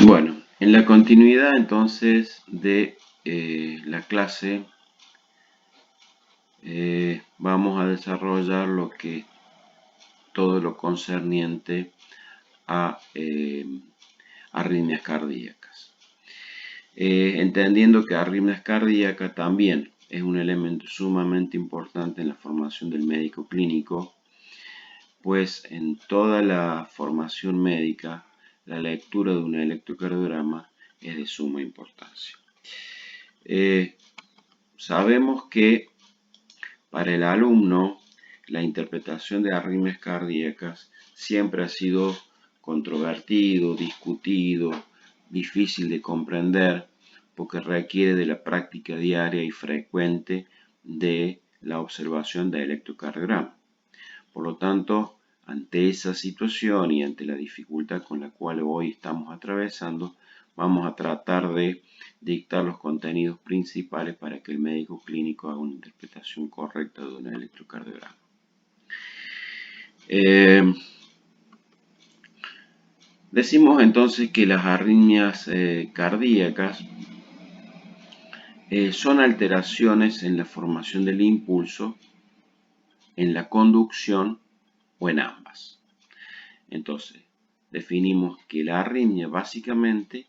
Bueno, en la continuidad entonces de la clase vamos a desarrollar todo lo concerniente a arritmias cardíacas. Entendiendo que arritmias cardíacas también es un elemento sumamente importante en la formación del médico clínico, pues en toda la formación médica la lectura de un electrocardiograma es de suma importancia. Sabemos que para el alumno la interpretación de arritmias cardíacas siempre ha sido controvertido, discutido, difícil de comprender, porque requiere de la práctica diaria y frecuente de la observación de electrocardiograma. Por lo tanto, ante esa situación y ante la dificultad con la cual hoy estamos atravesando, vamos a tratar de dictar los contenidos principales para que el médico clínico haga una interpretación correcta de un electrocardiograma. Decimos entonces que las arritmias cardíacas son alteraciones en la formación del impulso, en la conducción o en ambas. Entonces, definimos que la arritmia básicamente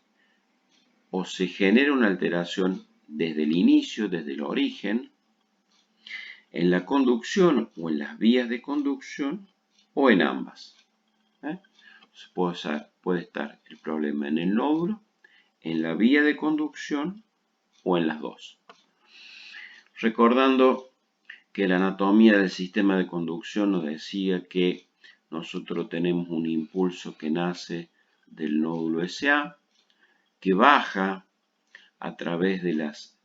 o se genera una alteración desde el inicio, desde el origen, en la conducción o en las vías de conducción o en ambas. Puede estar el problema en el nódulo, en la vía de conducción o en las dos. Recordando que la anatomía del sistema de conducción nos decía que nosotros tenemos un impulso que nace del nódulo SA, que baja a través de las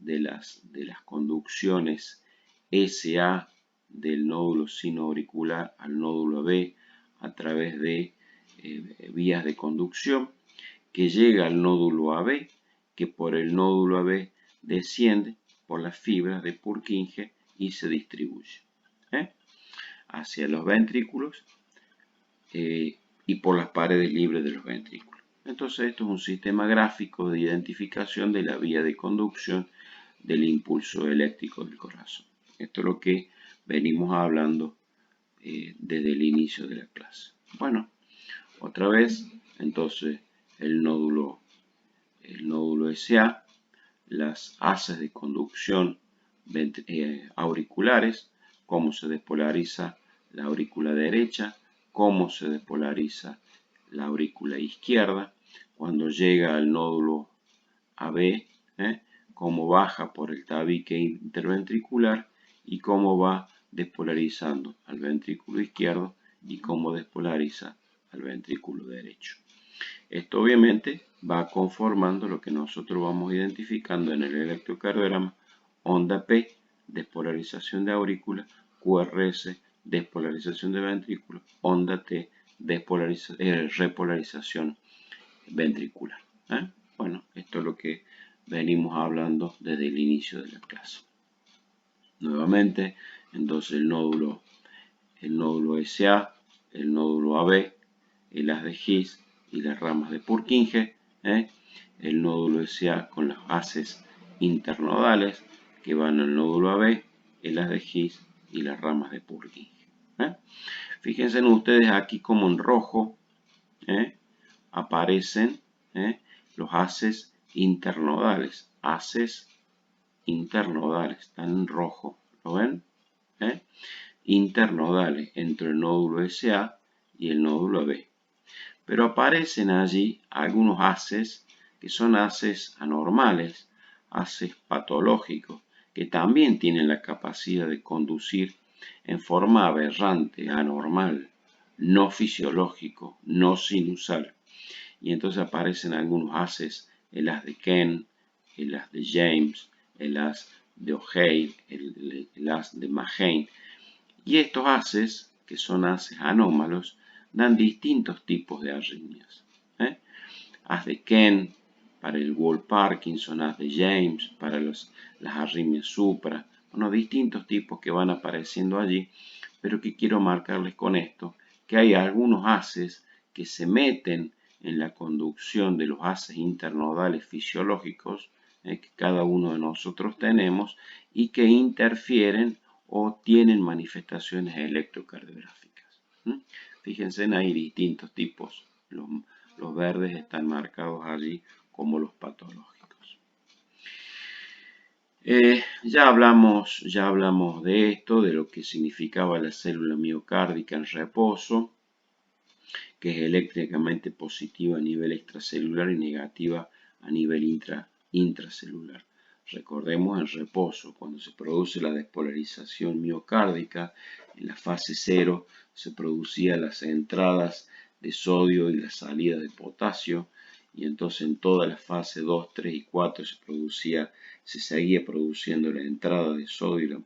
conducciones SA del nódulo sinoauricular al nódulo AB a través de vías de conducción, que llega al nódulo AB, que por el nódulo AB desciende por las fibras de Purkinje y se distribuye hacia los ventrículos y por las paredes libres de los ventrículos. Entonces esto es un sistema gráfico de identificación de la vía de conducción del impulso eléctrico del corazón. Esto es lo que venimos hablando desde el inicio de la clase. Bueno, otra vez, entonces el nódulo SA, las haces de conducción auriculares, cómo se despolariza la aurícula derecha, cómo se despolariza la aurícula izquierda, cuando llega al nódulo AB, cómo baja por el tabique interventricular y cómo va despolarizando al ventrículo izquierdo y cómo despolariza al ventrículo derecho. Esto obviamente va conformando lo que nosotros vamos identificando en el electrocardiograma: onda P, despolarización de aurícula; QRS, despolarización de ventrículo; onda T, repolarización ventricular. Bueno, esto es lo que venimos hablando desde el inicio de la clase. Nuevamente, entonces el nódulo SA, el nódulo AB, el haz de His y las ramas de Purkinje, el nódulo SA con los haces internodales que van al nódulo AB, el haz de His y las ramas de Purkinje. Fíjense ustedes aquí como en rojo aparecen los haces internodales. Haces internodales, están en rojo, ¿lo ven? Internodales entre el nódulo SA y el nódulo AB. Pero aparecen allí algunos haces que son haces anormales, haces patológicos, que también tienen la capacidad de conducir en forma aberrante, anormal, no fisiológico, no sinusal. Y entonces aparecen algunos haces, el haz de Ken, el haz de James, el haz de O'Hare, el haz de Mahane. Y estos haces, que son haces anómalos, dan distintos tipos de arritmias. Haz de Ken para el Wall-Parkinson, haz de James para las arritmias supra. Bueno, distintos tipos que van apareciendo allí, pero que quiero marcarles con esto, que hay algunos haces que se meten en la conducción de los haces internodales fisiológicos que cada uno de nosotros tenemos y que interfieren o tienen manifestaciones electrocardiográficas. Fíjense, hay distintos tipos. Los verdes están marcados allí como los patológicos. Ya hablamos de esto, de lo que significaba la célula miocárdica en reposo, que es eléctricamente positiva a nivel extracelular y negativa a nivel intracelular. Recordemos en reposo, cuando se produce la despolarización miocárdica, en la fase 0 se producían las entradas de sodio y las salidas de potasio, y entonces en toda la fase 2, 3 y 4 se seguía produciendo la entrada de sodio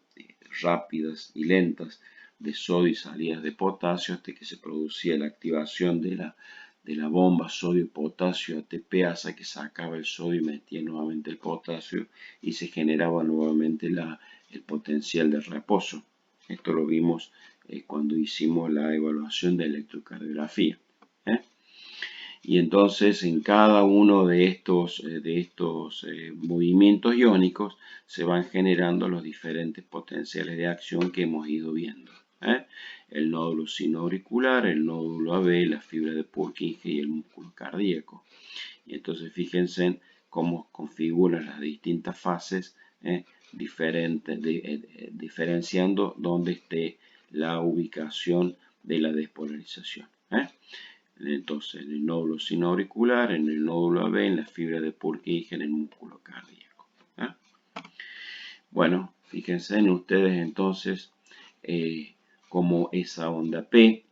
rápidas y lentas de sodio y salidas de potasio hasta que se producía la activación de la bomba sodio-potasio ATP hasta que sacaba el sodio y metía nuevamente el potasio y se generaba nuevamente el potencial de reposo. Esto lo vimos cuando hicimos la evaluación de electrocardiografía. Y entonces en cada uno de estos movimientos iónicos se van generando los diferentes potenciales de acción que hemos ido viendo. El nódulo sinoauricular, el nódulo AB, la fibra de Purkinje y el músculo cardíaco. Y entonces fíjense en cómo configuran las distintas fases, diferenciando dónde esté la ubicación de la despolarización. Entonces, en el nódulo sinoauricular, en el nódulo AB, en la fibra de Purkinje, en el músculo cardíaco. Bueno, fíjense en ustedes entonces como esa onda P,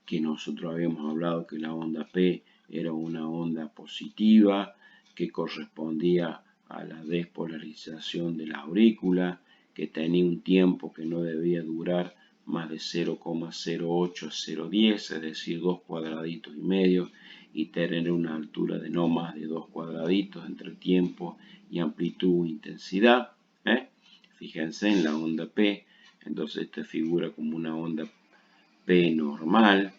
que nosotros habíamos hablado que la onda P era una onda positiva que correspondía a la despolarización de la aurícula, que tenía un tiempo que no debía durar más de 0,08 a 0,10, es decir, 2 cuadraditos y medio, y tener una altura de no más de 2 cuadraditos entre tiempo y amplitud o intensidad. Fíjense en la onda P, entonces esta figura como una onda P normal,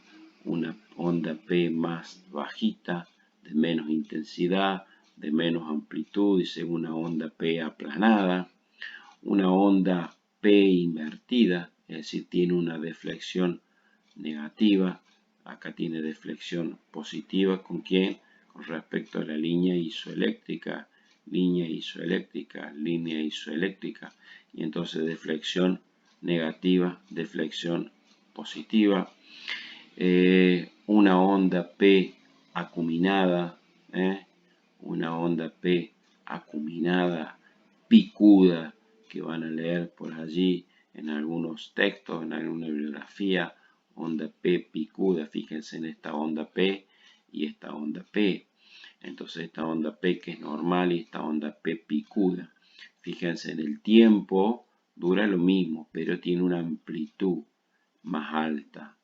una onda P más bajita, de menos intensidad, de menos amplitud, y una onda P aplanada, una onda P invertida, es decir, tiene una deflexión negativa, acá tiene deflexión positiva, ¿con quién? Con respecto a la línea isoeléctrica, línea isoeléctrica, línea isoeléctrica, y entonces deflexión negativa, deflexión positiva, una onda P acuminada, una onda P acuminada, picuda, que van a leer por allí en algunos textos, en alguna bibliografía, onda P picuda, fíjense en esta onda P y esta onda P. Entonces esta onda P que es normal y esta onda P picuda. Fíjense en el tiempo, dura lo mismo, pero tiene una amplitud más alta.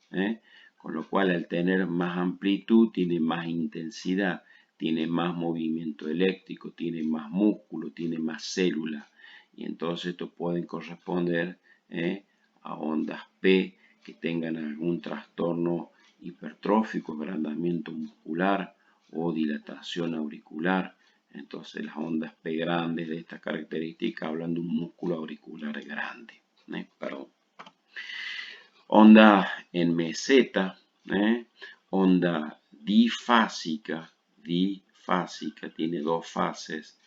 Con lo cual al tener más amplitud tiene más intensidad, tiene más movimiento eléctrico, tiene más músculo, tiene más células. Y entonces esto pueden corresponder a ondas P que tengan algún trastorno hipertrófico, agrandamiento muscular o dilatación auricular. Entonces las ondas P grandes de esta característica hablan de un músculo auricular grande. Perdón. Onda en meseta, onda difásica, tiene dos fases,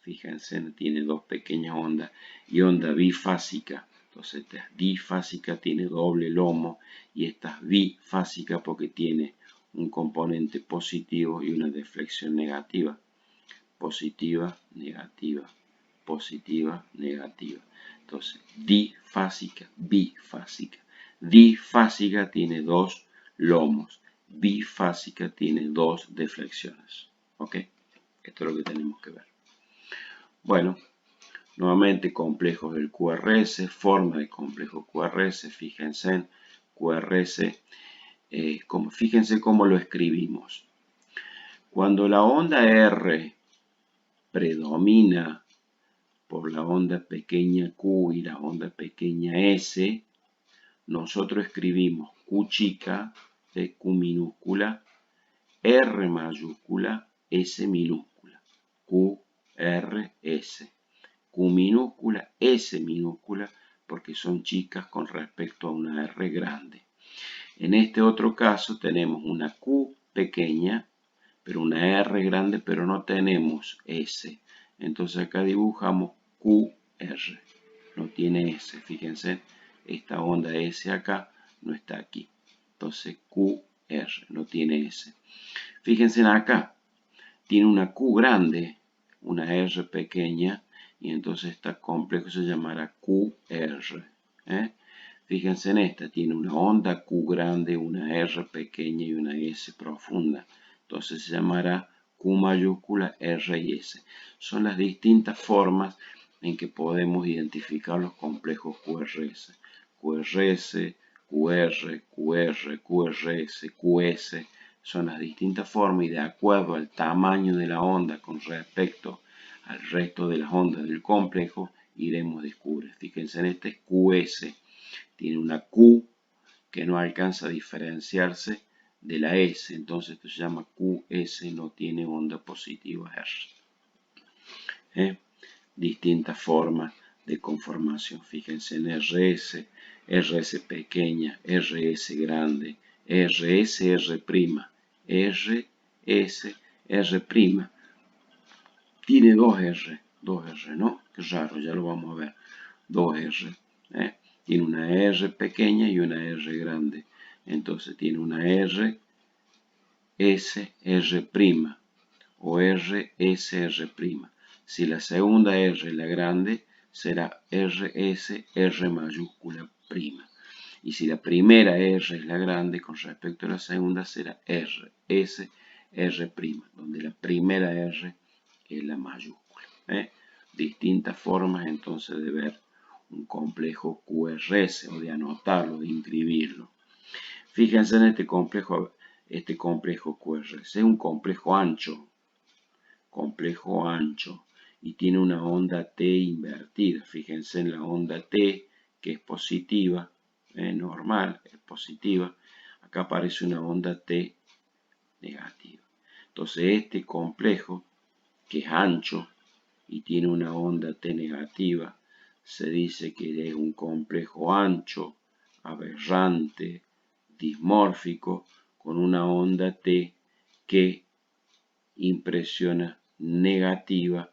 fíjense, tiene dos pequeñas ondas, y onda bifásica, entonces esta difásica tiene doble lomo, y esta es bifásica porque tiene un componente positivo y una deflexión negativa, positiva, negativa, positiva, negativa, entonces difásica, bifásica. Difásica tiene dos lomos, bifásica tiene dos deflexiones. ¿Ok? Esto es lo que tenemos que ver. Bueno, nuevamente complejos del QRS, forma de complejo QRS, fíjense en QRS, fíjense cómo lo escribimos. Cuando la onda R predomina por la onda pequeña Q y la onda pequeña S, nosotros escribimos Q chica, Q minúscula, R mayúscula, S minúscula. Q, R, S. Q minúscula, S minúscula, porque son chicas con respecto a una R grande. En este otro caso tenemos una Q pequeña, pero una R grande, pero no tenemos S. Entonces acá dibujamos QR. No tiene S, fíjense, esta onda S acá no está aquí. Entonces QR no tiene S. Fíjense acá, tiene una Q grande, una R pequeña, y entonces este complejo se llamará QR. Fíjense en esta, tiene una onda Q grande, una R pequeña y una S profunda. Entonces se llamará Q mayúscula, R y S. Son las distintas formas en que podemos identificar los complejos QRS. QRS, QR, QR, QRS, QS. Son las distintas formas y de acuerdo al tamaño de la onda con respecto al resto de las ondas del complejo, iremos descubriendo. Fíjense en este QS. Tiene una Q que no alcanza a diferenciarse de la S, entonces esto se llama QS, no tiene onda positiva R. Distintas formas de conformación. Fíjense en RS, RS pequeña, RS grande, RS, R', RS, R'. Tiene dos R, ¿no? Qué raro, ya lo vamos a ver. Dos R. Tiene una R pequeña y una R grande. Entonces tiene una R, S, R' o R, S, R'. Si la segunda R es la grande, será R, S, R mayúscula prima. Y si la primera R es la grande, con respecto a la segunda será R, S, R', donde la primera R es la mayúscula. Distintas formas entonces de ver un complejo QRS o de anotarlo, de inscribirlo. Fíjense en este complejo QRS. Es un complejo ancho, y tiene una onda T invertida. Fíjense en la onda T que es positiva, normal, es positiva. Acá aparece una onda T negativa. Entonces este complejo que es ancho y tiene una onda T negativa, se dice que es un complejo ancho, aberrante, dismórfico, con una onda T que impresiona negativa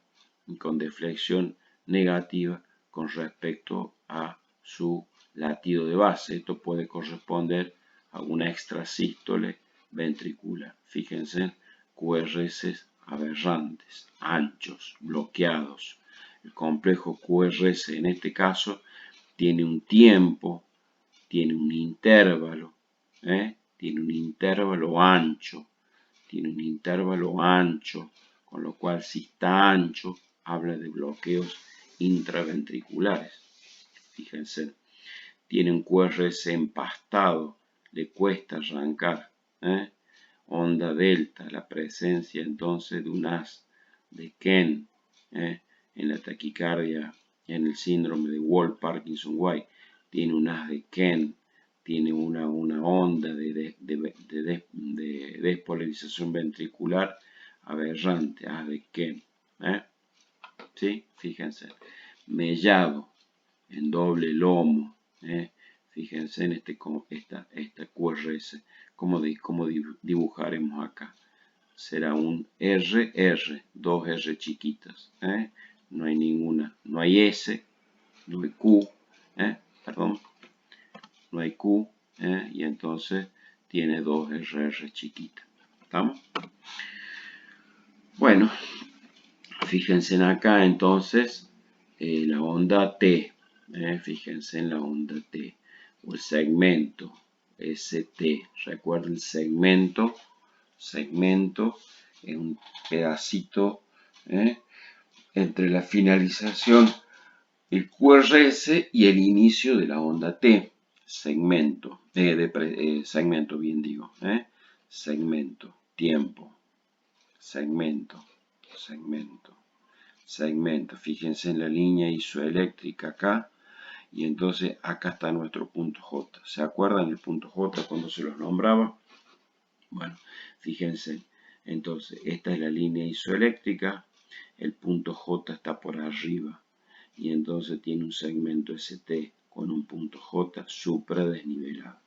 y con deflexión negativa con respecto a su latido de base. Esto puede corresponder a una extrasístole ventricular. Fíjense, QRS aberrantes, anchos, bloqueados. El complejo QRS en este caso tiene un tiempo, tiene un intervalo, tiene un intervalo ancho, con lo cual si está ancho, habla de bloqueos intraventriculares. Fíjense, tiene un QRS empastado, le cuesta arrancar, onda delta, la presencia entonces de un haz de Kent en la taquicardia, en el síndrome de Wall-Parkinson-White, tiene un haz de Kent, tiene una onda de despolarización ventricular aberrante, haz de Kent. ¿Sí? Fíjense, mellado en doble lomo. Fíjense en esta QRS, cómo dibujaremos acá. Será un RR, dos R chiquitas. No hay ninguna, no hay S, no hay Q, no hay Q, y entonces tiene dos RR chiquitas. ¿Estamos? Bueno, fíjense en acá entonces la onda T. Fíjense en la onda T o el segmento ST. Recuerden el segmento es un pedacito entre la finalización el QRS y el inicio de la onda T. Segmento, segmento bien digo, segmento, tiempo, segmento. Fíjense en la línea isoeléctrica acá. Y entonces acá está nuestro punto J. ¿Se acuerdan el punto J cuando se los nombraba? Bueno, fíjense, entonces esta es la línea isoeléctrica, el punto J está por arriba y entonces tiene un segmento ST con un punto J supradesnivelado.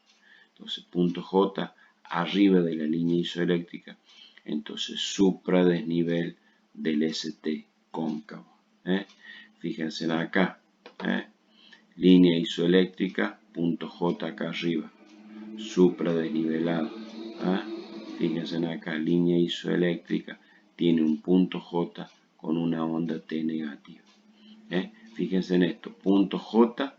Entonces punto J arriba de la línea isoeléctrica, entonces supradesnivel del ST cóncavo. Fíjense acá, línea isoeléctrica, punto J acá arriba, supradesnivelado. Fíjense acá, línea isoeléctrica tiene un punto J con una onda T negativa. Fíjense en esto, punto J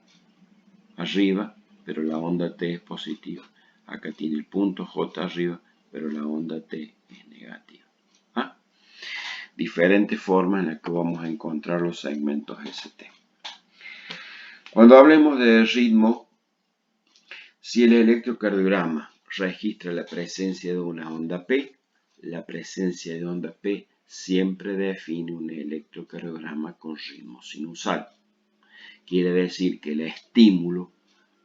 arriba, pero la onda T es positiva. Acá tiene el punto J arriba, pero la onda T es negativa. Diferentes formas en las que vamos a encontrar los segmentos ST. Cuando hablemos de ritmo, si el electrocardiograma registra la presencia de una onda P, la presencia de onda P siempre define un electrocardiograma con ritmo sinusal. Quiere decir que el estímulo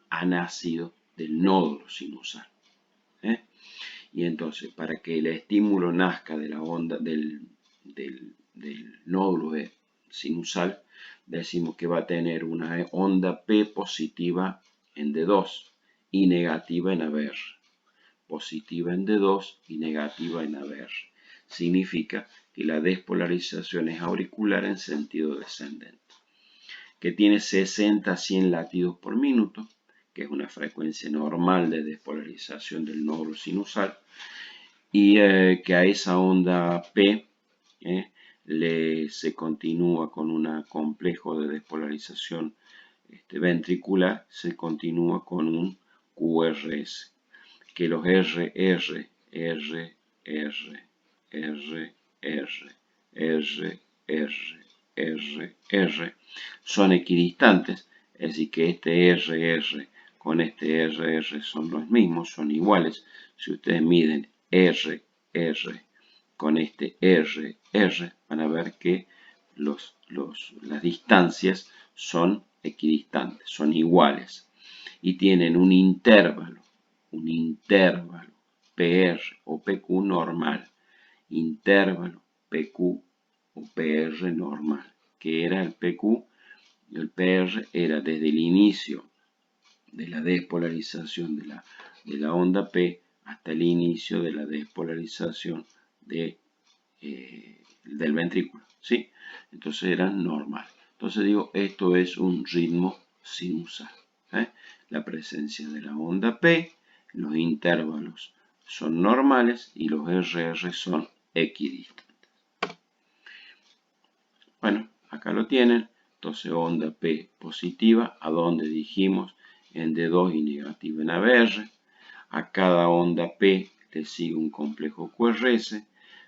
ha nacido del nódulo sinusal. Y entonces, para que el estímulo nazca de la onda del nódulo sinusal, decimos que va a tener una onda P positiva en D2 y negativa en ABR. Positiva en D2 y negativa en ABR. Significa que la despolarización es auricular en sentido descendente, que tiene 60 a 100 latidos por minuto, que es una frecuencia normal de despolarización del nódulo sinusal, y que a esa onda P se continúa con un complejo de despolarización ventricular, se continúa con un QRS, que los R son equidistantes, es decir, que este RR con este RR son los mismos, son iguales. Si ustedes miden RR con este RR, van a ver que las distancias son equidistantes, son iguales y tienen un intervalo PR o PQ normal, intervalo PQ o PR normal, que era el PQ. El PR era desde el inicio de la despolarización de la onda P hasta el inicio de la despolarización del ventrículo, ¿sí? Entonces era normal. Entonces digo, esto es un ritmo sinusal. La presencia de la onda P, los intervalos son normales y los RR son equidistantes. Bueno, acá lo tienen. Entonces onda P positiva, a donde dijimos en D2 y negativa en ABR. A cada onda P le sigue un complejo QRS.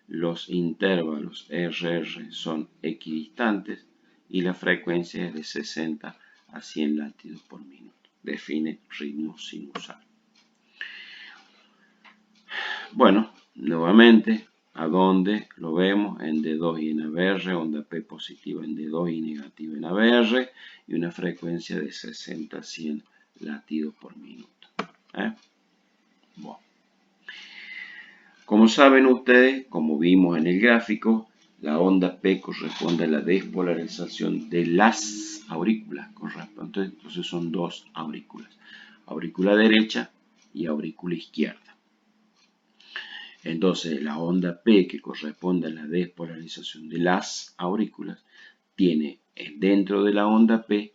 Los intervalos RR son equidistantes y la frecuencia es de 60 a 100 latidos por minuto. Define ritmo sinusal. Bueno, nuevamente, ¿a dónde lo vemos? En D2 y en ABR, onda P positiva en D2 y negativa en ABR, y una frecuencia de 60 a 100 latidos por minuto. Bueno. Como saben ustedes, como vimos en el gráfico, la onda P corresponde a la despolarización de las aurículas. Entonces son dos aurículas, aurícula derecha y aurícula izquierda. Entonces la onda P, que corresponde a la despolarización de las aurículas, tiene dentro de la onda P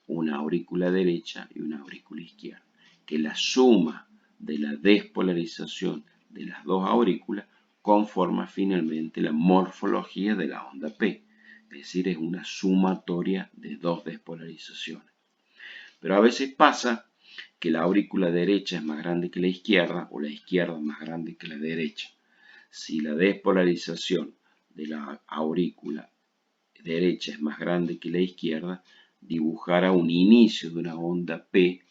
una aurícula derecha y una aurícula izquierda, que la suma de la despolarización de las dos aurículas conforma finalmente la morfología de la onda P, es decir, es una sumatoria de dos despolarizaciones. Pero a veces pasa que la aurícula derecha es más grande que la izquierda o la izquierda es más grande que la derecha. Si la despolarización de la aurícula derecha es más grande que la izquierda, dibujará un inicio de una onda P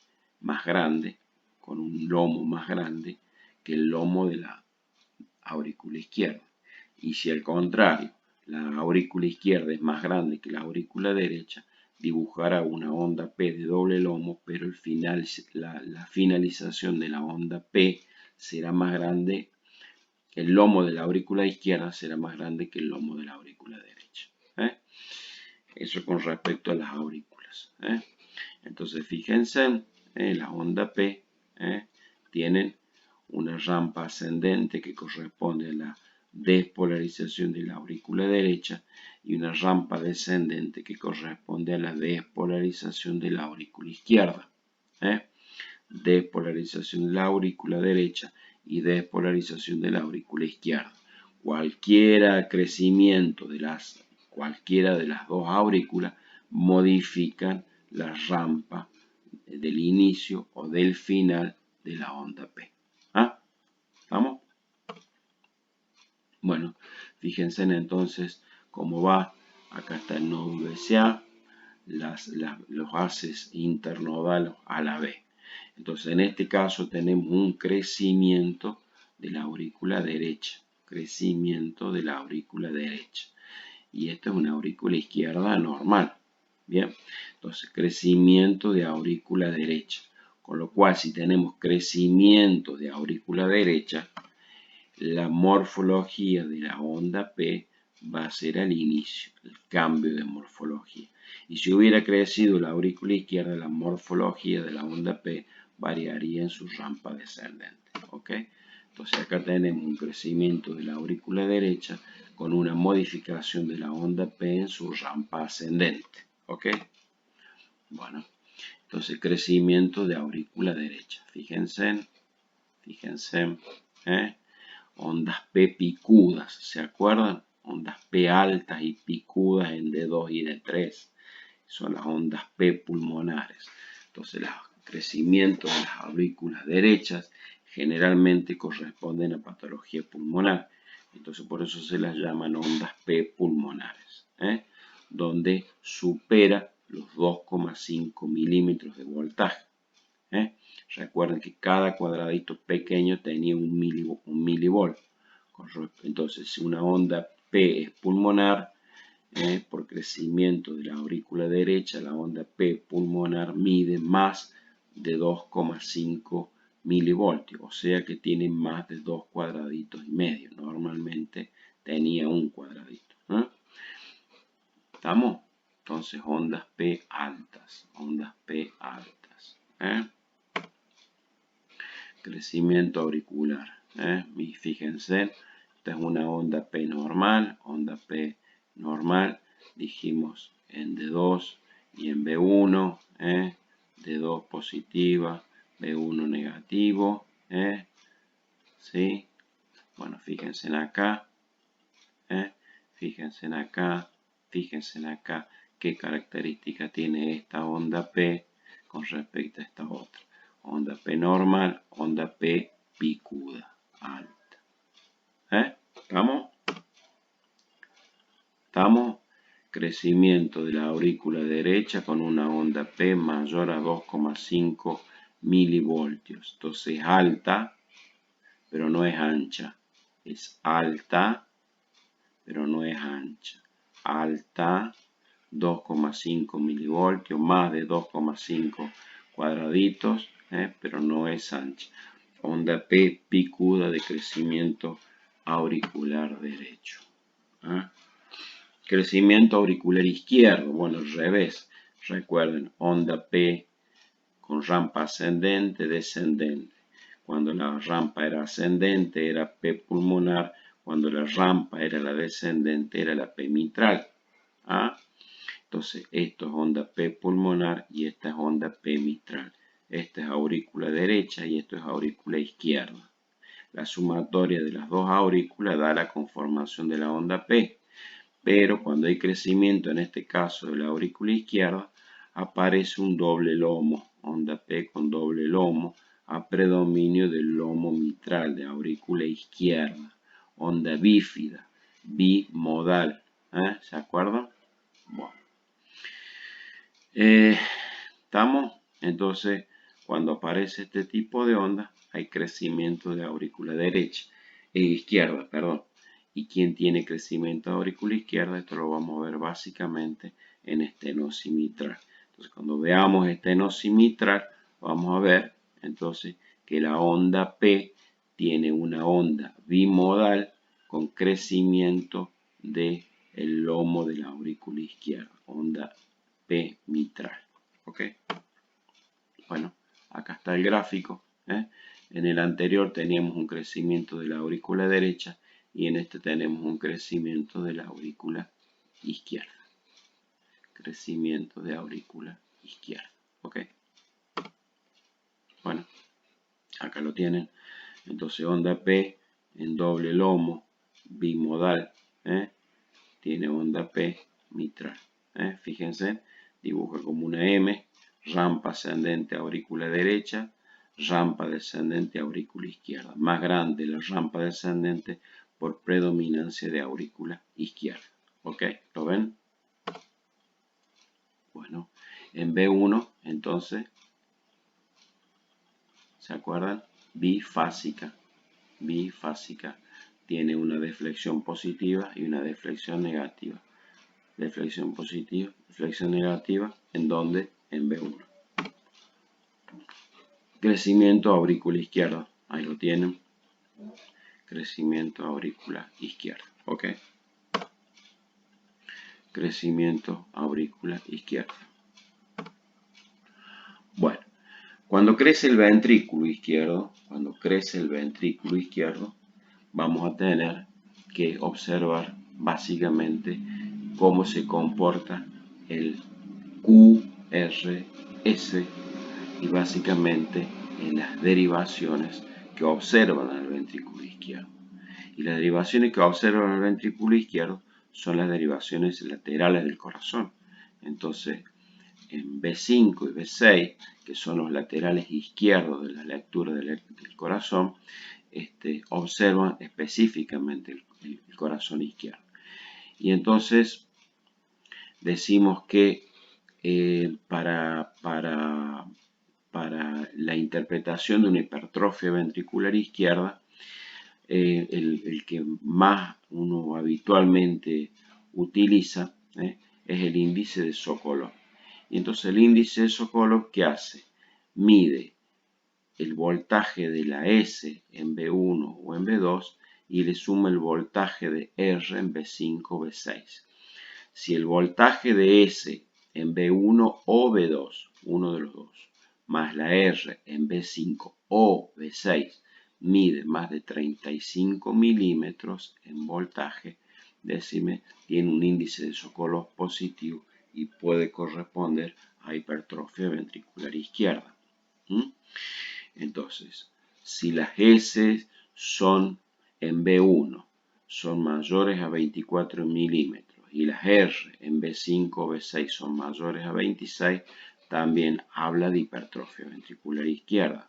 más grande, con un lomo más grande que el lomo de la aurícula izquierda. Y si al contrario, la aurícula izquierda es más grande que la aurícula derecha, dibujará una onda P de doble lomo, pero la finalización de la onda P será más grande el lomo de la aurícula izquierda será más grande que el lomo de la aurícula derecha. Eso con respecto a las aurículas. Entonces fíjense, la onda P tienen una rampa ascendente que corresponde a la despolarización de la aurícula derecha y una rampa descendente que corresponde a la despolarización de la aurícula izquierda. Despolarización de la aurícula derecha y despolarización de la aurícula izquierda. Cualquiera de las dos aurículas modifican la rampa del inicio o del final de la onda P. ¿Estamos? Bueno, fíjense entonces cómo va. Acá está el nódulo SA, los haces internodales a la B. Entonces, en este caso tenemos un crecimiento de la aurícula derecha. Crecimiento de la aurícula derecha. Y esta es una aurícula izquierda normal. Bien, entonces crecimiento de aurícula derecha. Con lo cual, si tenemos crecimiento de aurícula derecha, la morfología de la onda P va a ser al inicio, el cambio de morfología. Y si hubiera crecido la aurícula izquierda, la morfología de la onda P variaría en su rampa descendente. ¿Ok? Entonces acá tenemos un crecimiento de la aurícula derecha con una modificación de la onda P en su rampa ascendente. ¿Ok? Bueno, entonces crecimiento de aurícula derecha. Fíjense, ondas P picudas, ¿se acuerdan? Ondas P altas y picudas en D2 y D3. Son las ondas P pulmonares. Entonces, los crecimientos de las aurículas derechas generalmente corresponden a patología pulmonar. Entonces, por eso se las llaman ondas P pulmonares, donde supera los 2,5 milímetros de voltaje. Recuerden que cada cuadradito pequeño tenía un milivolt. Entonces, si una onda P es pulmonar, por crecimiento de la aurícula derecha, la onda P pulmonar mide más de 2,5 milivoltios, o sea que tiene más de 2 cuadraditos y medio. Normalmente tenía un cuadradito. ¿Estamos? Entonces, ondas P altas, Crecimiento auricular. Y fíjense, esta es una onda P normal, dijimos en D2 y en B1, D2 positiva, B1 negativo, ¿sí? Bueno, fíjense acá, fíjense acá, qué característica tiene esta onda P con respecto a esta otra. Onda P normal, onda P picuda, alta. ¿Estamos? Crecimiento de la aurícula derecha con una onda P mayor a 2,5 milivoltios. Entonces es alta, pero no es ancha. Es alta, pero no es ancha. Alta, 2,5 milivoltios, más de 2,5 cuadraditos, pero no es ancha. Onda P picuda de crecimiento auricular derecho. Crecimiento auricular izquierdo, bueno, al revés. Recuerden, onda P con rampa ascendente, descendente. Cuando la rampa era ascendente era P pulmonar, cuando la rampa era la descendente era la P mitral. Entonces, esto es onda P pulmonar y esta es onda P mitral. Esta es aurícula derecha y esto es aurícula izquierda. La sumatoria de las dos aurículas da la conformación de la onda P. Pero cuando hay crecimiento, en este caso de la aurícula izquierda, aparece un doble lomo, onda P con doble lomo, a predominio del lomo mitral de aurícula izquierda, onda bífida, bimodal. ¿Se acuerdan? Bueno. ¿Estamos? Entonces, cuando aparece este tipo de onda, hay crecimiento de aurícula izquierda, perdón. ¿Y quién tiene crecimiento de aurícula izquierda? Esto lo vamos a ver básicamente en estenosis mitral. Entonces, cuando veamos estenosis mitral, vamos a ver entonces que la onda P tiene una onda bimodal con crecimiento del lomo de la aurícula izquierda, onda P mitral. ¿Ok? Bueno, acá está el gráfico. En el anterior teníamos un crecimiento de la aurícula derecha y en este tenemos un crecimiento de la aurícula izquierda. Crecimiento de aurícula izquierda. ¿Ok? Bueno, acá lo tienen. Entonces onda P en doble lomo bimodal. Tiene onda P mitral. Fíjense, dibuja como una M, rampa ascendente aurícula derecha, rampa descendente aurícula izquierda. Más grande la rampa descendente por predominancia de aurícula izquierda. ¿Ok? ¿Lo ven? Bueno, en B1, entonces, ¿se acuerdan? Bifásica. Bifásica. Tiene una deflexión positiva y una deflexión negativa. Deflexión positiva, deflexión negativa, ¿en dónde? En B1. Crecimiento aurícula izquierda, ahí lo tienen. Crecimiento aurícula izquierda, ¿ok? Crecimiento aurícula izquierda. Bueno, cuando crece el ventrículo izquierdo, vamos a tener que observar básicamente cómo se comporta el QRS y básicamente en las derivaciones que observan al ventrículo izquierdo. Y las derivaciones que observan al ventrículo izquierdo son las derivaciones laterales del corazón. Entonces, en B5 y B6, que son los laterales izquierdos de la lectura del corazón, observan específicamente el corazón izquierdo. Y entonces decimos que para la interpretación de una hipertrofia ventricular izquierda, el que más uno habitualmente utiliza es el índice de Sokolov. Y entonces el índice de Sokolov, ¿qué hace? Mide el voltaje de la S en B1 o en B2 y le suma el voltaje de R en B5 o B6. Si el voltaje de S en B1 o B2, uno de los dos, más la R en B5 o B6, mide más de 35 milímetros en voltaje, decime, tiene un índice de Sokolov positivo y puede corresponder a hipertrofia ventricular izquierda. Entonces, si las S son en B1 son mayores a 24 milímetros y las R en B5 o B6 son mayores a 26, también habla de hipertrofia ventricular izquierda.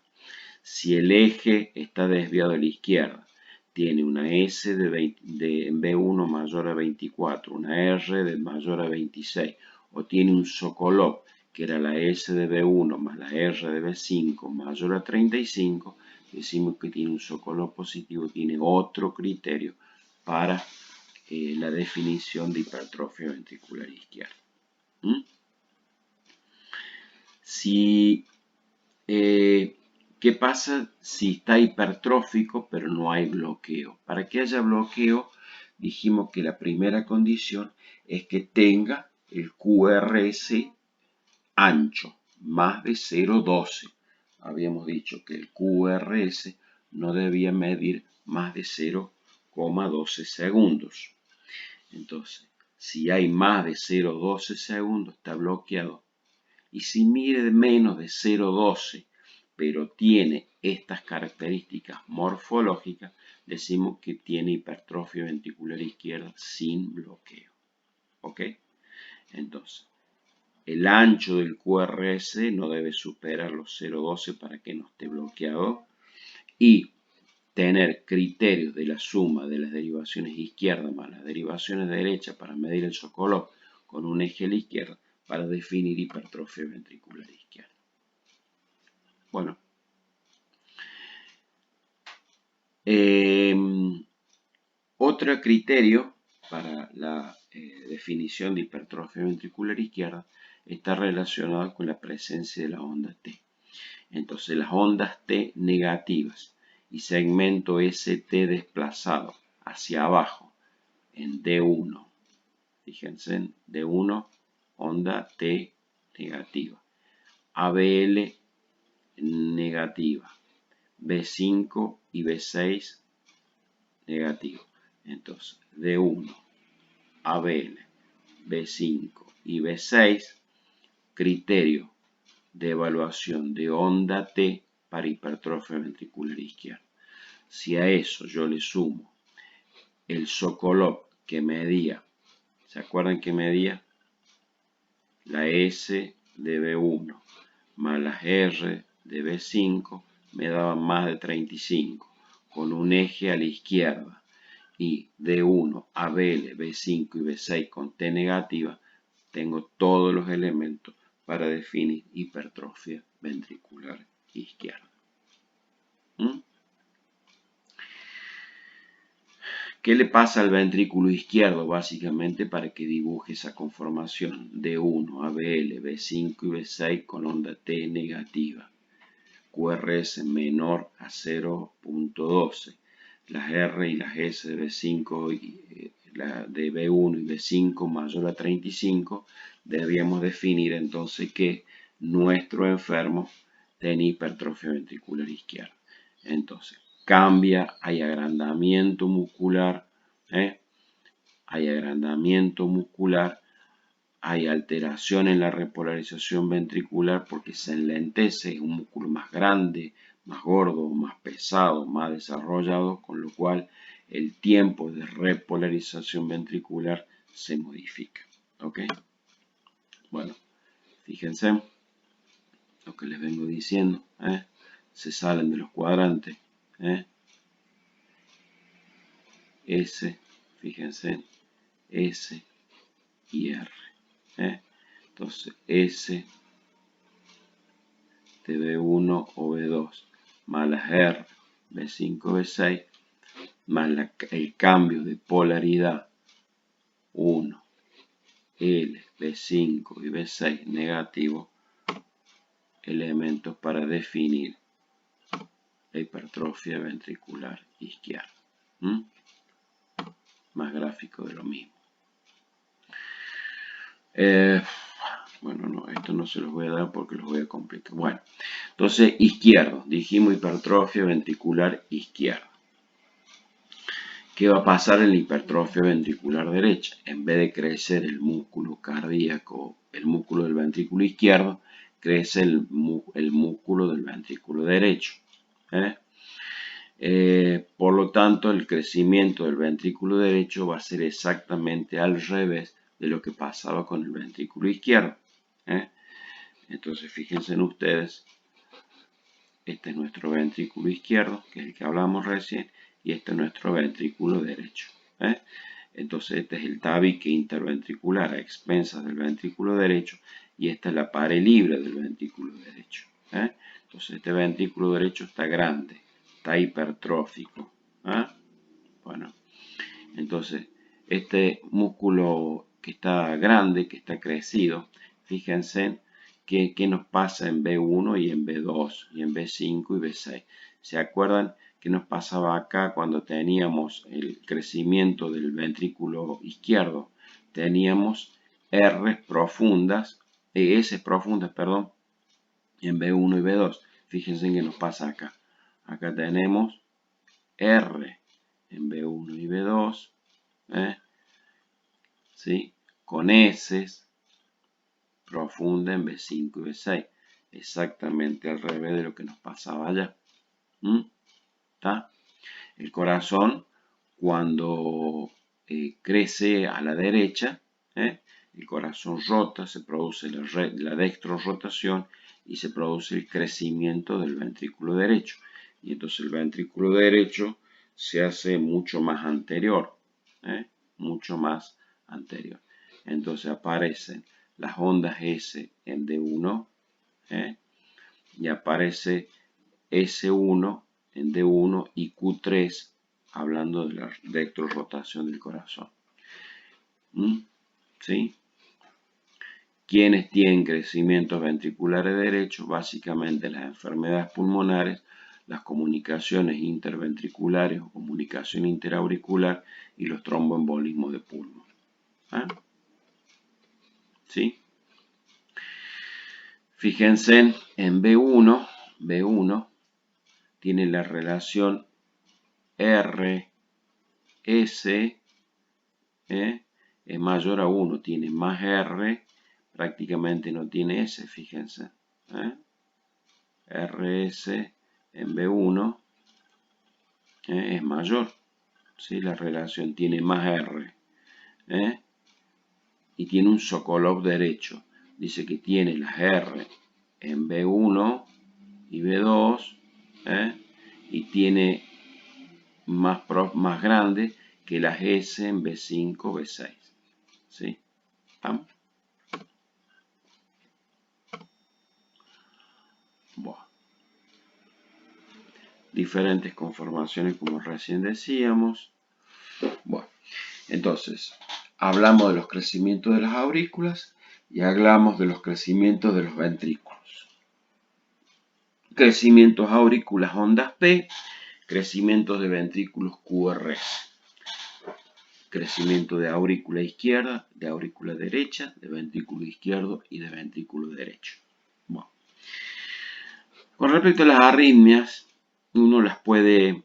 Si el eje está desviado a la izquierda, tiene una S en B1 mayor a 24, una R de mayor a 26, o tiene un Sokolov, que era la S de B1 más la R de B5 mayor a 35, decimos que tiene un Sokolov positivo, tiene otro criterio para la definición de hipertrofia ventricular izquierda. ¿Qué pasa si está hipertrófico pero no hay bloqueo? Para que haya bloqueo, dijimos que la primera condición es que tenga el QRS ancho, más de 0,12. Habíamos dicho que el QRS no debía medir más de 0,12 segundos. Entonces, si hay más de 0,12 segundos, está bloqueado. Y si mide menos de 0,12, pero tiene estas características morfológicas, decimos que tiene hipertrofia ventricular izquierda sin bloqueo. ¿Ok? Entonces, el ancho del QRS no debe superar los 0,12 para que no esté bloqueado. Y tener criterios de la suma de las derivaciones izquierdas más las derivaciones derechas para medir el Sokolov con un eje a la izquierda para definir hipertrofia ventricular izquierda. Bueno, otro criterio para la definición de hipertrofia ventricular izquierda está relacionado con la presencia de la onda T. Entonces, las ondas T negativas y segmento ST desplazado hacia abajo en D1. Fíjense en D1, onda T negativa. ABL negativa. B5 y B6 negativo. Entonces, D1, ABL, B5 y B6, criterio de evaluación de onda T para hipertrofia ventricular izquierda. Si a eso yo le sumo el Sokolov que medía, ¿se acuerdan que medía? La S de B1 más las R de B5 me daban más de 35, con un eje a la izquierda, y D1, ABL, B5 y B6 con T negativa, tengo todos los elementos para definir hipertrofia ventricular izquierda. ¿Qué le pasa al ventrículo izquierdo? Básicamente para que dibuje esa conformación D1, ABL, B5 y B6 con onda T negativa. QRS menor a 0.12. Las R y las S de B5 y la de B1 y B5 mayor a 35, debíamos definir entonces que nuestro enfermo tiene hipertrofia ventricular izquierda. Entonces, cambia, hay agrandamiento muscular, hay agrandamiento muscular, hay alteración en la repolarización ventricular porque se enlentece, es un músculo más grande, más gordo, más pesado, más desarrollado, con lo cual el tiempo de repolarización ventricular se modifica. ¿Ok? Bueno, fíjense lo que les vengo diciendo. Se salen de los cuadrantes. S, fíjense, S y R. Entonces, S de B1 o B2 más las R, B5, B6, más el cambio de polaridad 1, L, B5 y B6 negativo, elementos para definir la hipertrofia ventricular izquierda. Más gráfico de lo mismo. Bueno, no, esto no se los voy a dar porque los voy a complicar. Bueno, entonces izquierdo, dijimos hipertrofia ventricular izquierda. ¿Qué va a pasar en la hipertrofia ventricular derecha? En vez de crecer el músculo cardíaco, el músculo del ventrículo izquierdo, crece el músculo del ventrículo derecho. Por lo tanto, el crecimiento del ventrículo derecho va a ser exactamente al revés de lo que pasaba con el ventrículo izquierdo. Entonces, fíjense en ustedes, este es nuestro ventrículo izquierdo, que es el que hablamos recién, y este es nuestro ventrículo derecho. Entonces, este es el tabique interventricular a expensas del ventrículo derecho, y esta es la pared libre del ventrículo derecho. Entonces, este ventrículo derecho está grande, está hipertrófico. Bueno, entonces, este músculo que está grande, que está crecido, fíjense qué nos pasa en B1 y en B2 y en B5 y B6. ¿Se acuerdan qué nos pasaba acá cuando teníamos el crecimiento del ventrículo izquierdo? Teníamos R profundas, S profundas, perdón, en B1 y B2. Fíjense qué nos pasa acá. Acá tenemos R en B1 y B2, ¿sí? Con S profunda en B5 y B6. Exactamente al revés de lo que nos pasaba allá. ¿Está? El corazón, cuando crece a la derecha, el corazón rota, se produce la dextrorotación y se produce el crecimiento del ventrículo derecho. Y entonces el ventrículo derecho se hace mucho más anterior. Mucho más anterior. Entonces aparecen las ondas S en D1 y aparece S1 en D1 y Q3 hablando de la dextrorotación del corazón. ¿Sí? ¿Quiénes tienen crecimientos ventriculares derechos? Básicamente las enfermedades pulmonares, las comunicaciones interventriculares o comunicación interauricular y los tromboembolismos de pulmón. ¿Ah? ¿Sí? Fíjense en B1 tiene la relación R, S, es mayor a 1, tiene más R, prácticamente no tiene S, fíjense. RS en B1 es mayor, ¿sí? La relación tiene más R, y tiene un Sokolov derecho. Dice que tiene las R en B1 y B2, y tiene más grande que las S en B5, B6. ¿Sí? ¿Vamos? Bueno. Diferentes conformaciones, como recién decíamos. Bueno, entonces, hablamos de los crecimientos de las aurículas y hablamos de los crecimientos de los ventrículos. Crecimientos aurículas ondas P, crecimientos de ventrículos QRS. Crecimiento de aurícula izquierda, de aurícula derecha, de ventrículo izquierdo y de ventrículo derecho. Bueno. Con respecto a las arritmias, uno las puede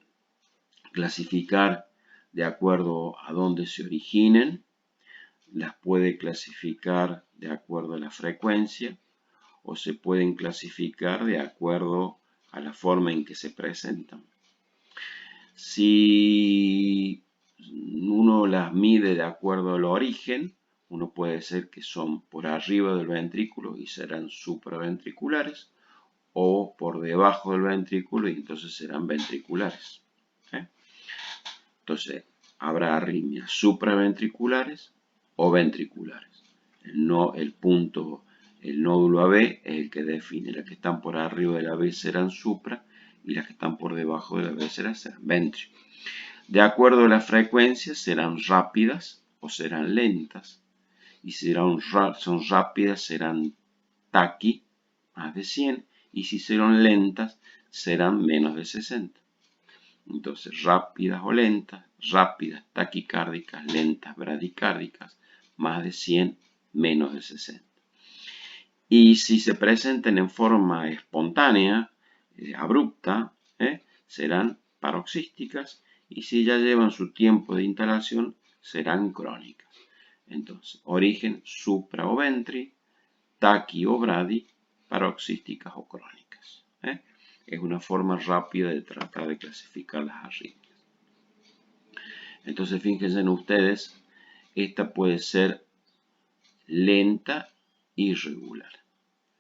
clasificar de acuerdo a dónde se originen, las puede clasificar de acuerdo a la frecuencia o se pueden clasificar de acuerdo a la forma en que se presentan. Si uno las mide de acuerdo al origen, uno puede decir que son por arriba del ventrículo y serán supraventriculares, o por debajo del ventrículo y entonces serán ventriculares. Entonces, habrá arritmias supraventriculares o ventriculares. El nódulo AB es el que define. Las que están por arriba de la B serán supra y las que están por debajo de la B serán ventri. De acuerdo a la frecuencia serán rápidas o serán lentas. Y si son rápidas serán taqui, más de 100. Y si son lentas serán menos de 60. Entonces, rápidas o lentas, rápidas taquicárdicas, lentas bradicárdicas, más de 100, menos de 60. Y si se presentan en forma espontánea, abrupta, serán paroxísticas, y si ya llevan su tiempo de instalación, serán crónicas. Entonces, origen supra o ventri, taqui o bradi, paroxísticas o crónicas. Es una forma rápida de tratar de clasificar las arritmias. Entonces, fíjense en ustedes, esta puede ser lenta, irregular.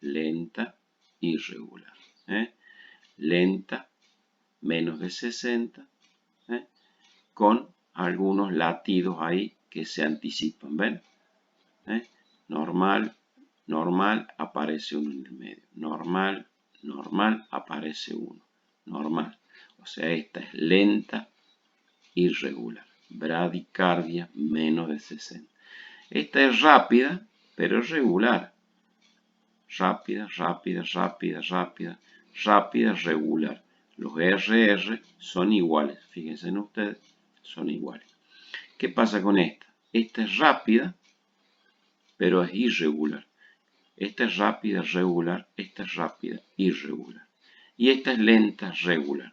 Lenta, irregular. Lenta, menos de 60, con algunos latidos ahí que se anticipan. ¿Ven? Normal, normal, aparece uno en el medio. Normal, normal, aparece uno. Normal. O sea, esta es lenta, irregular. Bradicardia, menos de 60. Esta es rápida, pero regular. Rápida, rápida, rápida, rápida, rápida, regular. Los RR son iguales. Fíjense en ustedes, son iguales. ¿Qué pasa con esta? Esta es rápida, pero es irregular. Esta es rápida, regular. Esta es rápida, irregular. Y esta es lenta, regular.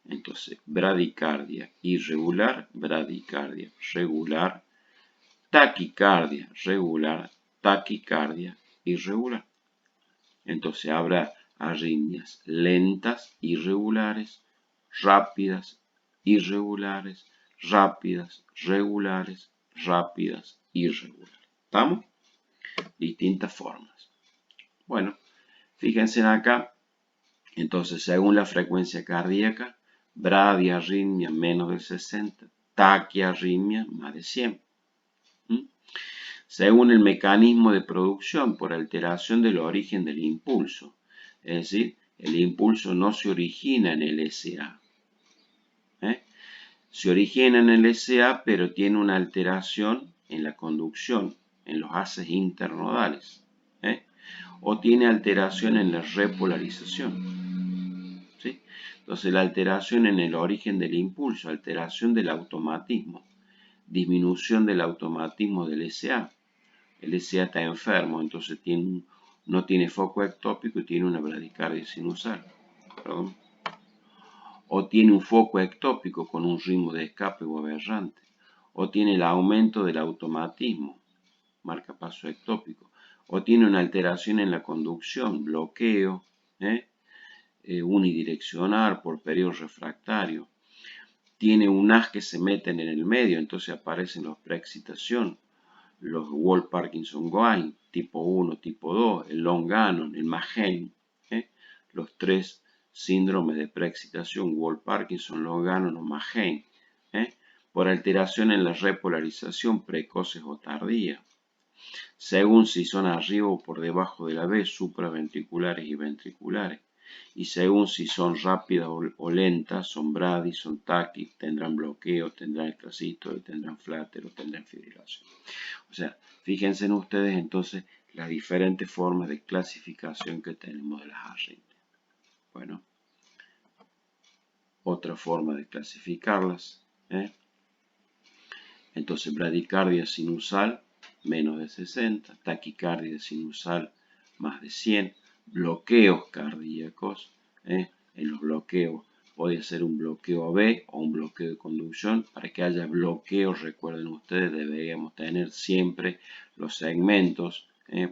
Entonces, bradicardia irregular, bradicardia regular, taquicardia regular, taquicardia irregular. Entonces habrá arritmias lentas, irregulares, rápidas, irregulares, rápidas, regulares, rápidas, irregulares. ¿Estamos? Distintas formas. Bueno, fíjense acá. Entonces, según la frecuencia cardíaca, bradiarritmia menos de 60, taquiarritmia más de 100. Según el mecanismo de producción por alteración del origen del impulso. Es decir, el impulso no se origina en el SA. Se origina en el SA, pero tiene una alteración en la conducción, en los haces internodales. O tiene alteración en la repolarización. ¿Sí? Entonces la alteración en el origen del impulso, alteración del automatismo, disminución del automatismo del SA. El SA está enfermo, entonces no tiene foco ectópico y tiene una bradicardia sinusal. Perdón. O tiene un foco ectópico con un ritmo de escape o aberrante. O tiene el aumento del automatismo, marcapaso ectópico. O tiene una alteración en la conducción, bloqueo, unidireccional por periodo refractario. Tiene un haz que se meten en el medio, entonces aparecen los preexcitación, los Wolff-Parkinson-White, tipo 1, tipo 2, el Long-Gannon, el Magen, los tres síndromes de preexcitación, Wolff-Parkinson, Long-Gannon o Magen, por alteración en la repolarización precoces o tardía, según si son arriba o por debajo de la B, supraventriculares y ventriculares, y según si son rápidas o lentas, son brady, son taqui, tendrán bloqueo, tendrán extrasístole, tendrán flatter o tendrán fibrilación. O sea, fíjense en ustedes entonces las diferentes formas de clasificación que tenemos de las arritmias. Bueno, otra forma de clasificarlas. Entonces, bradicardia sinusal menos de 60, taquicardia sinusal más de 100, bloqueos cardíacos. En los bloqueos puede ser un bloqueo AB o un bloqueo de conducción. Para que haya bloqueos, recuerden ustedes, deberíamos tener siempre los segmentos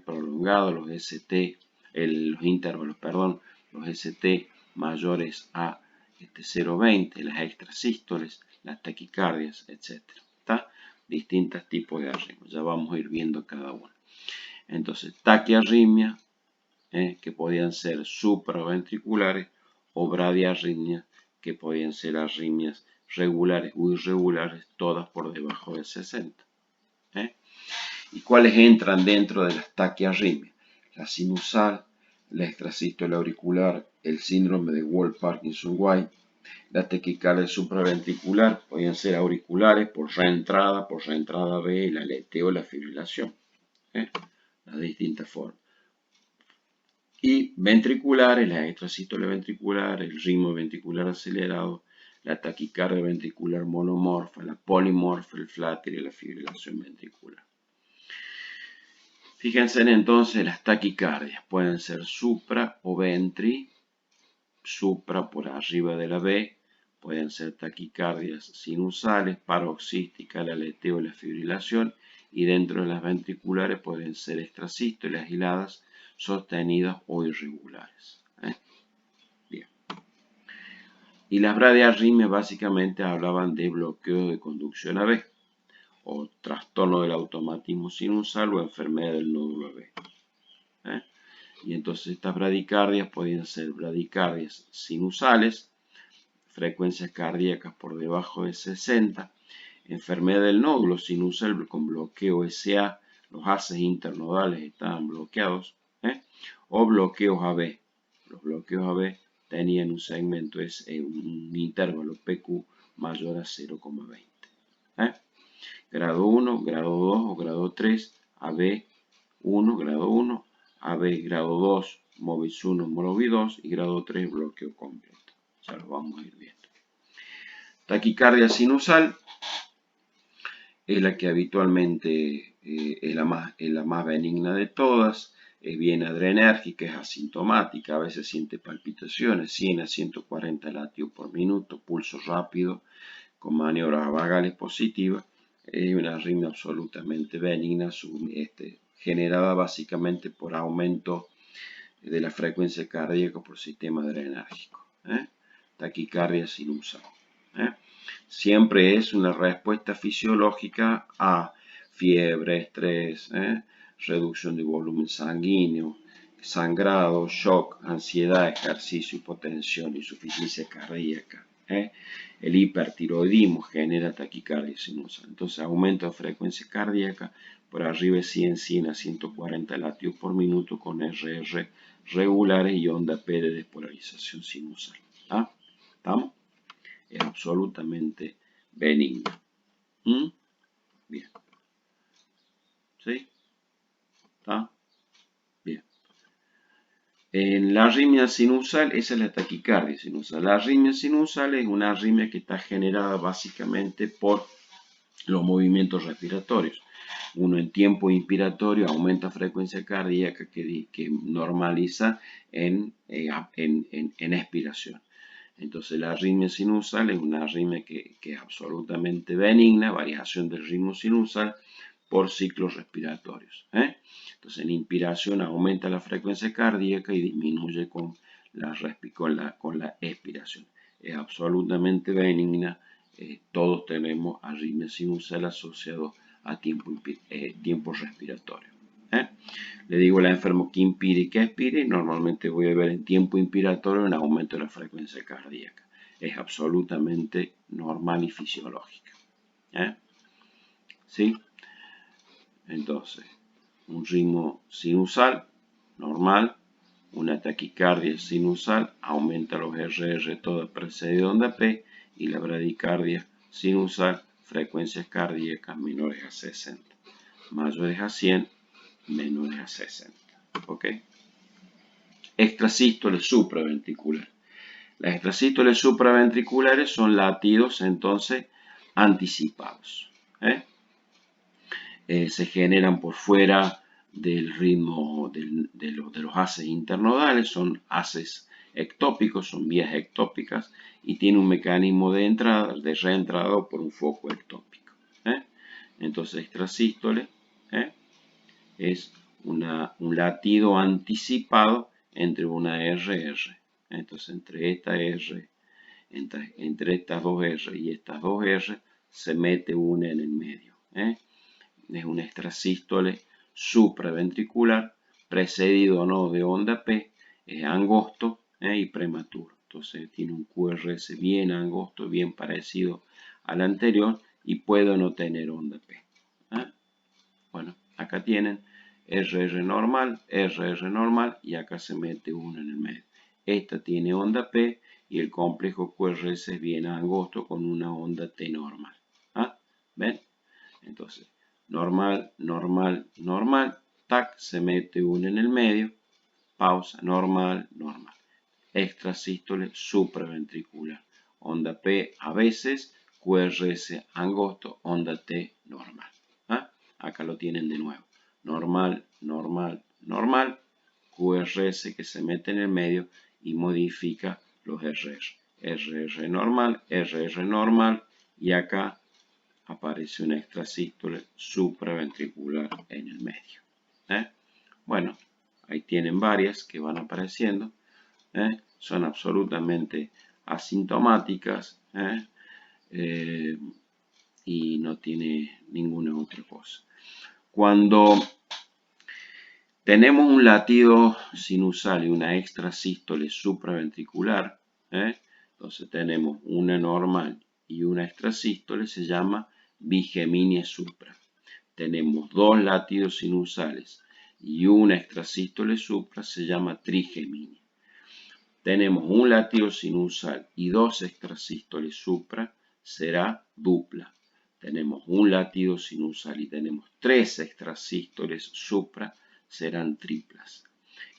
prolongados, los ST, los intervalos, perdón, los ST mayores a 0,20, las extrasístoles, las taquicardias, etc. ¿Está? Distintos tipos de arritmias, ya vamos a ir viendo cada uno. Entonces, taquiarritmia, que podían ser supraventriculares, o bradiarritmias, que podían ser arritmias regulares o irregulares, todas por debajo de 60. ¿Y cuáles entran dentro de las taquiarritmias? La sinusal, la extrasístole auricular, el síndrome de Wolff-Parkinson-White, la taquicardia supraventricular, podían ser auriculares por reentrada B, el aleteo, la fibrilación. Las distintas formas. Y ventriculares, la extrasístole ventricular, el ritmo ventricular acelerado, la taquicardia ventricular monomorfa, la polimorfa, el flatter y la fibrilación ventricular. Fíjense entonces, las taquicardias pueden ser supra o ventri, supra por arriba de la B, pueden ser taquicardias sinusales, paroxísticas, el aleteo y la fibrilación, y dentro de las ventriculares pueden ser extrasístoles aisladas, sostenidas o irregulares. Bien. Y las bradiarritmias básicamente hablaban de bloqueo de conducción AB, o trastorno del automatismo sinusal o enfermedad del nódulo AB. Y entonces estas bradicardias podían ser bradicardias sinusales, frecuencias cardíacas por debajo de 60, enfermedad del nódulo sinusal con bloqueo SA, los haces internodales estaban bloqueados, o bloqueos AB. Los bloqueos AB tenían un segmento, un intervalo PQ mayor a 0,20. Grado 1, grado 2 o grado 3, AB1, grado 1, AB grado 2, MOVIS 1, MOVIS 2 y grado 3, bloqueo completo. Ya lo vamos a ir viendo. Taquicardia sinusal es la que habitualmente es la más benigna de todas, es bien adrenérgica, es asintomática, a veces siente palpitaciones, 100 a 140 latidos por minuto, pulso rápido, con maniobras vagales positivas, es una arritmia absolutamente benigna, generada básicamente por aumento de la frecuencia cardíaca por sistema adrenérgico. Taquicardia sinusal. Siempre es una respuesta fisiológica a fiebre, estrés, reducción de volumen sanguíneo, sangrado, shock, ansiedad, ejercicio, hipotensión, insuficiencia cardíaca. El hipertiroidismo genera taquicardia sinusal. Entonces aumento de frecuencia cardíaca por arriba de 100 a 140 latidos por minuto con RR regulares y onda P de despolarización sinusal. ¿Estamos? Es absolutamente benigno. Bien. ¿Sí? ¿Está? Bien. En la arritmia sinusal, esa es la taquicardia sinusal. La arritmia sinusal es una arritmia que está generada básicamente por los movimientos respiratorios. Uno en tiempo inspiratorio aumenta frecuencia cardíaca que normaliza en expiración. Entonces la arritmia sinusal es una arritmia que es absolutamente benigna, variación del ritmo sinusal por ciclos respiratorios. Entonces en inspiración aumenta la frecuencia cardíaca y disminuye con la expiración. Es absolutamente benigna. Todos tenemos arritmia sinusal asociado a tiempo respiratorio. Le digo al enfermo que inspire y que expire, y normalmente voy a ver en tiempo inspiratorio un aumento de la frecuencia cardíaca. Es absolutamente normal y fisiológica. ¿Sí? Entonces, un ritmo sinusal normal, una taquicardia sinusal, aumenta los RR toda precedida de onda P, y la bradicardia sinusal, frecuencias cardíacas menores a 60, mayores a 100, menores a 60. ¿Ok? Extrasístole supraventricular. Las extrasístoles supraventriculares son latidos entonces anticipados. Se generan por fuera del ritmo de los haces internodales, son haces ectópicos, son vías ectópicas y tiene un mecanismo de entrada, de reentrada por un foco ectópico. Entonces extrasístole es un latido anticipado entre una RR. Entonces entre esta R, entre estas dos R y estas dos R se mete una en el medio. Es un extrasístole supraventricular precedido no de onda P, es angosto y prematuro. Entonces tiene un QRS bien angosto, bien parecido al anterior y puede no tener onda P. Bueno, acá tienen RR normal y acá se mete uno en el medio. Esta tiene onda P y el complejo QRS es bien angosto con una onda T normal. ¿Ven? Entonces, normal, normal, normal, tac, se mete uno en el medio, pausa, normal, normal. Extrasístole supraventricular. Onda P a veces, QRS angosto, onda T normal. Acá lo tienen de nuevo. Normal, normal, normal. QRS que se mete en el medio y modifica los RR. RR normal y acá aparece un extrasístole supraventricular en el medio. Bueno, ahí tienen varias que van apareciendo. Son absolutamente asintomáticas y no tiene ninguna otra cosa. Cuando tenemos un latido sinusal y una extrasístole supraventricular, entonces tenemos una normal y una extrasístole, se llama bigeminia supra. Tenemos dos latidos sinusales y una extrasístole supra, se llama trigeminia. Tenemos un latido sinusal y dos extrasístoles supra, será dupla. Tenemos un latido sinusal y tenemos tres extrasístoles supra, serán triplas.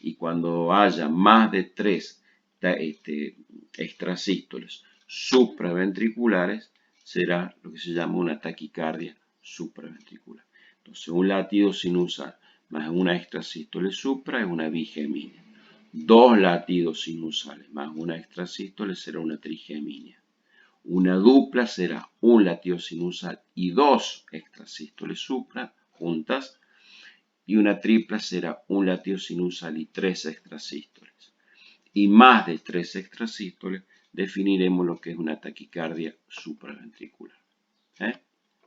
Y cuando haya más de tres extrasístoles supraventriculares, será lo que se llama una taquicardia supraventricular. Entonces, un latido sinusal más una extrasístole supra es una bigeminia. Dos latidos sinusales más una extrasístole será una trigeminia. Una dupla será un latido sinusal y dos extrasístoles supra juntas. Y una tripla será un latido sinusal y tres extrasístoles. Y más de tres extrasístoles definiremos lo que es una taquicardia supraventricular.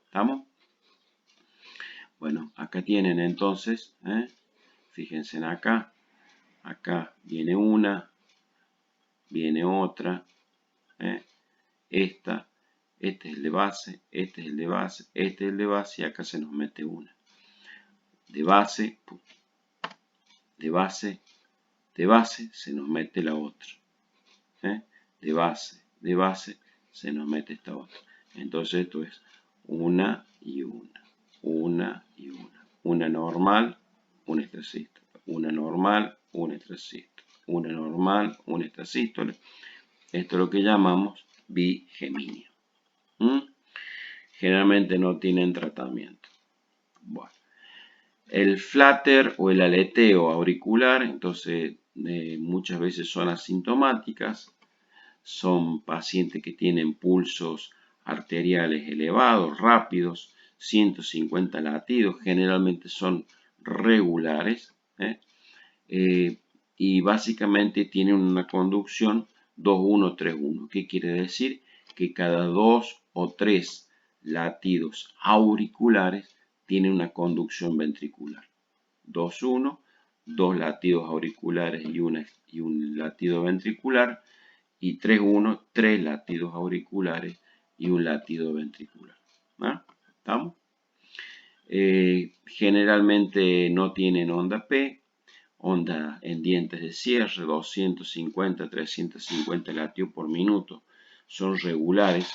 ¿Estamos? Bueno, acá tienen entonces, fíjense en acá. Acá viene una, viene otra, este es el de base, este es el de base, este es el de base y acá se nos mete una. De base, de base, de base, se nos mete la otra. De base, se nos mete esta otra. Entonces esto es una y una, una y una. Una normal, un extrasístole. Una normal, un extrasístole. una normal, una extrasístole. Esto es lo que llamamos bigeminio. Generalmente no tienen tratamiento. Bueno. El flutter o el aleteo auricular, entonces muchas veces son asintomáticas, son pacientes que tienen pulsos arteriales elevados, rápidos, 150 latidos, generalmente son regulares, y básicamente tienen una conducción 2-1-3-1. ¿Qué quiere decir? Que cada 2 o 3 latidos auriculares tiene una conducción ventricular. 2-1, 2 latidos auriculares y un latido ventricular. Y 3-1, 3 latidos auriculares y un latido ventricular. ¿Estamos? Generalmente no tienen onda P, onda en dientes de cierre, 250, 350 latidos por minuto. Son regulares.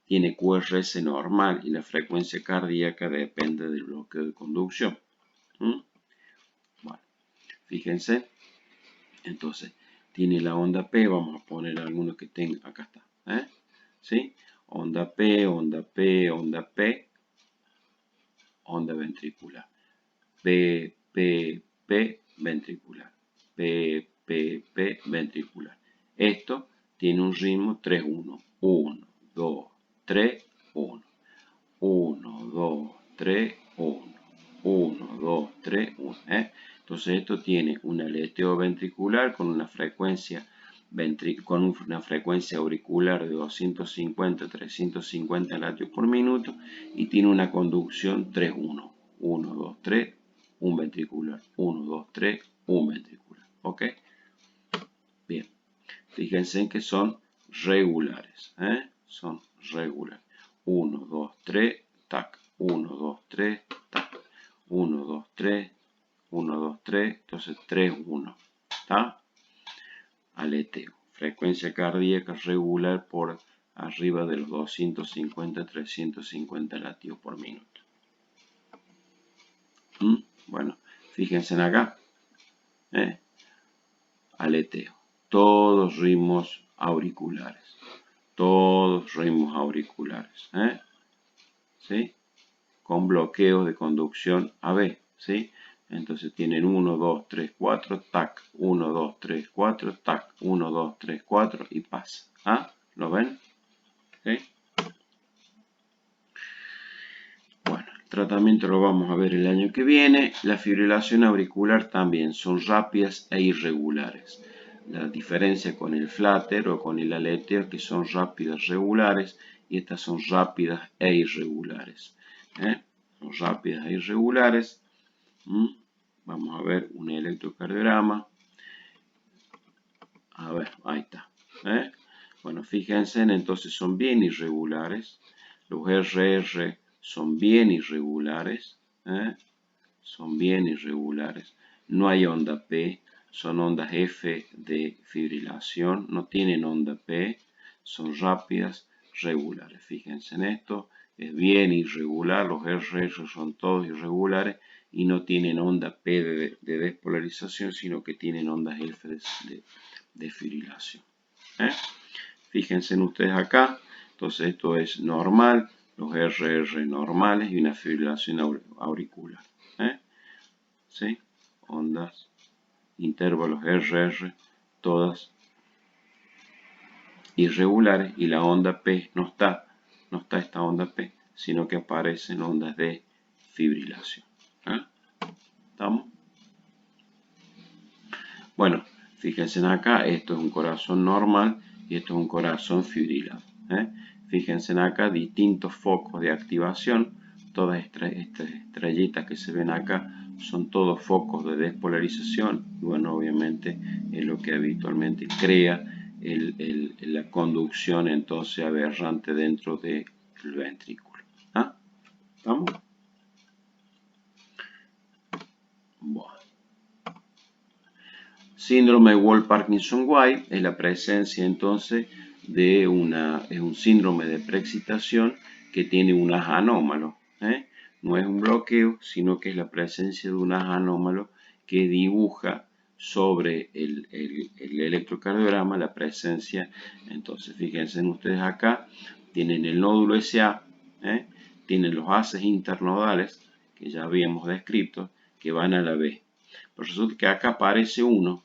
Tiene QRS normal y la frecuencia cardíaca depende del bloqueo de conducción. Bueno, fíjense. Entonces, tiene la onda P. Vamos a poner algunos que tengan. Acá está. ¿Sí? Onda P, onda P, onda P. Onda ventricular. P, P, P, ventricular. P, P, P, ventricular. Esto tiene un ritmo 3-1. 1, 2, 3, 1. 1, 2, 3, 1. 1, 2, 3, 1. Entonces esto tiene un aleteo ventricular con una frecuencia auricular de 250 350 latidos por minuto y tiene una conducción 3-1. 1, 2, 3, un ventricular. 1, 2, 3, un ventricular. ¿Ok? Bien. Fíjense que son regulares. Son regulares. 1, 2, 3, tac. 1, 2, 3, tac. 1, 2, 3, 1, 2, 3, entonces 3, 1. ¿Está? Aleteo. Frecuencia cardíaca regular por arriba de los 250, 350 latidos por minuto. Bueno, fíjense en acá. Aleteo. Todos ritmos auriculares. Todos ritmos auriculares. ¿Sí? Con bloqueos de conducción AB. ¿Sí? Entonces tienen 1, 2, 3, 4, tac. 1, 2, 3, 4, tac. 1, 2, 3, 4 y pasa. ¿Lo ven? ¿Sí? Bueno, el tratamiento lo vamos a ver el año que viene. La fibrilación auricular también son rápidas e irregulares. La diferencia con el flutter o con el aleteo es que son rápidas regulares y estas son rápidas e irregulares. Son rápidas e irregulares. Vamos a ver un electrocardiograma. A ver, ahí está. Bueno, fíjense, entonces son bien irregulares. Los RR son bien irregulares. Son bien irregulares. No hay onda P. Son ondas F de fibrilación. No tienen onda P. Son rápidas, regulares. Fíjense en esto. Es bien irregular. Los RR son todos irregulares y no tienen onda P de despolarización, sino que tienen ondas F de fibrilación. Fíjense en ustedes acá. Entonces esto es normal. Los RR normales y una fibrilación auricular. ¿Sí? Ondas, intervalos RR, todas irregulares y la onda P no está esta onda P, sino que aparecen ondas de fibrilación. ¿Estamos? Bueno, fíjense acá, esto es un corazón normal y esto es un corazón fibrilado. Fíjense acá, distintos focos de activación. Todas estas estrellitas que se ven acá son todos focos de despolarización. Y bueno, obviamente es lo que habitualmente crea la conducción entonces aberrante dentro del ventrículo. ¿Estamos? Bueno. Síndrome de Wolff-Parkinson-White es la presencia entonces de es un síndrome de preexcitación que tiene un haz anómalo. No es un bloqueo, sino que es la presencia de un haz anómalo que dibuja sobre el electrocardiograma la presencia. Entonces, fíjense ustedes acá, tienen el nódulo SA, tienen los haces internodales, que ya habíamos descrito, que van a la B. Pero resulta que acá aparece uno,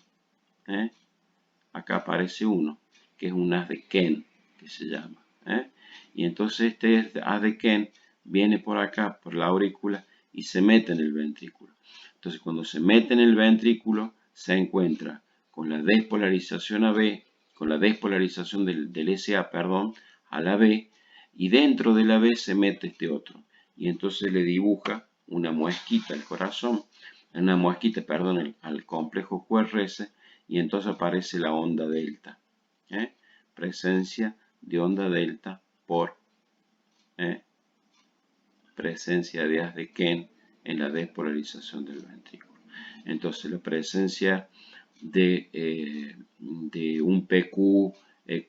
que es un haz de Kent, que se llama. Y entonces este haz de Kent viene por acá, por la aurícula, y se mete en el ventrículo. Entonces, cuando se mete en el ventrículo, se encuentra con la despolarización a B, con la despolarización del SA, perdón, a la B, y dentro de la B se mete este otro. Y entonces le dibuja una muesquita al corazón, una muesquita, perdón, al complejo QRS, y entonces aparece la onda delta. Presencia de onda delta por presencia de haz de Kent en la despolarización del ventrículo. Entonces, la presencia de un PQ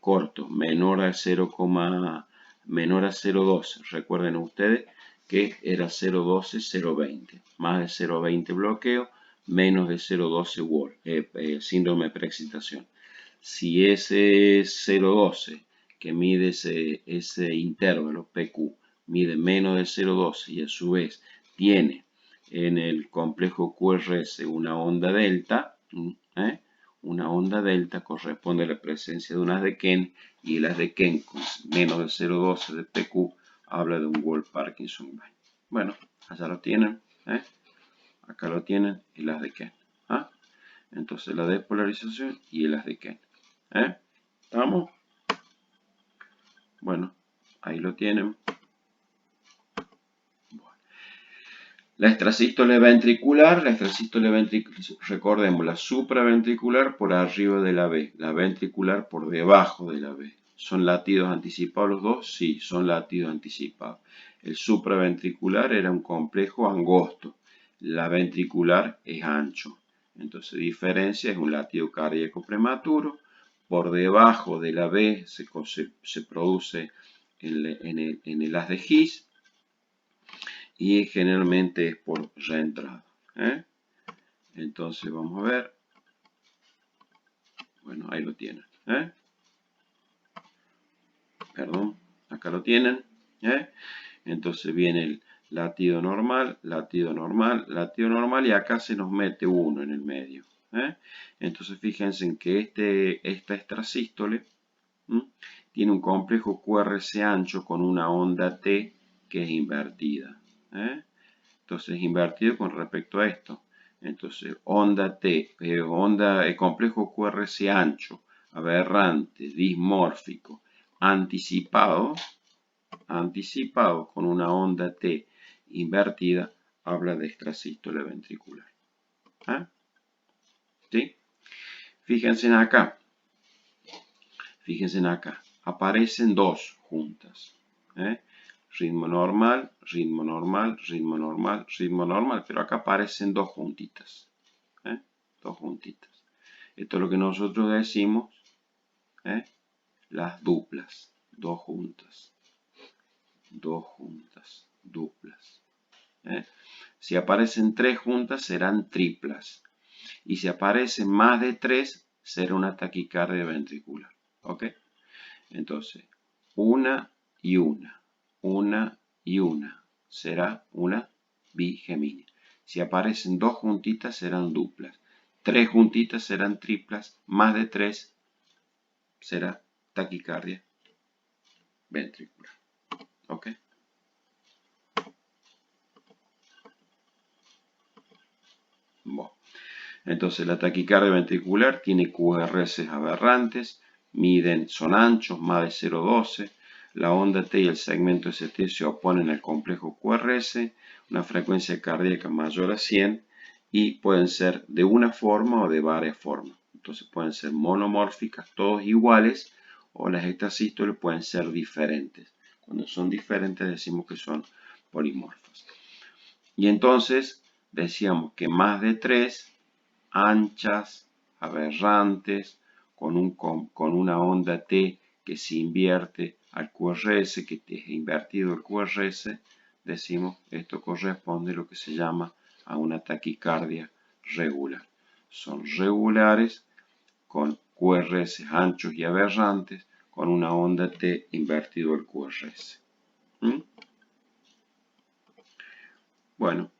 corto menor a 0,12, recuerden ustedes que era 0,12, 0,20, más de 0,20 bloqueo, menos de 0,12 síndrome de preexcitación. Si ese 0,12 que mide ese intervalo PQ mide menos de 0,12 y a su vez tiene en el complejo QRS una onda delta, corresponde a la presencia de un haz de Kent, y el haz de Kent con menos de 0,12 de PQ habla de un Wolff-Parkinson-White. Bueno, allá lo tienen, acá lo tienen, el haz de Kent. Entonces la despolarización y el haz de Kent. ¿Estamos? Bueno, ahí lo tienen. La extrasístole ventricular, recordemos, la supraventricular por arriba de la B, la ventricular por debajo de la B. ¿Son latidos anticipados los dos? Sí, son latidos anticipados. El supraventricular era un complejo angosto, la ventricular es ancho. Entonces, diferencia es un latido cardíaco prematuro. Por debajo de la B se produce en el haz de His, y generalmente es por reentrada. Entonces vamos a ver. Bueno, ahí lo tienen. Perdón, acá lo tienen. Entonces viene el latido normal, latido normal, latido normal, y acá se nos mete uno en el medio. Entonces fíjense en que esta extrasístole tiene un complejo QRS ancho con una onda T que es invertida. Entonces, invertido con respecto a esto. Entonces, onda T, complejo QRS ancho, aberrante, dismórfico, anticipado con una onda T invertida, habla de extrasístole ventricular. ¿Sí? Fíjense acá, aparecen dos juntas. Ritmo normal, ritmo normal, ritmo normal, ritmo normal, pero acá aparecen dos juntitas. Dos juntitas. Esto es lo que nosotros decimos las duplas. Dos juntas. Dos juntas. Duplas. Si aparecen tres juntas serán triplas. Y si aparecen más de tres será una taquicardia ventricular. ¿Ok? Entonces, una y una. Una y una será una bigeminia. Si aparecen dos juntitas serán duplas. Tres juntitas serán triplas. Más de tres será taquicardia ventricular. ¿Ok? Bueno. Entonces la taquicardia ventricular tiene QRS aberrantes, son anchos, más de 0,12. La onda T y el segmento ST se oponen al complejo QRS, una frecuencia cardíaca mayor a 100, y pueden ser de una forma o de varias formas. Entonces pueden ser monomórficas, todos iguales, o las extrasístoles pueden ser diferentes. Cuando son diferentes decimos que son polimorfas. Y entonces decíamos que más de 3, anchas, aberrantes, con una onda T que se invierte al QRS, que es invertido el QRS, decimos esto corresponde a lo que se llama a una taquicardia regular. son regulares con QRS anchos y aberrantes con una onda T invertido al QRS. Bueno,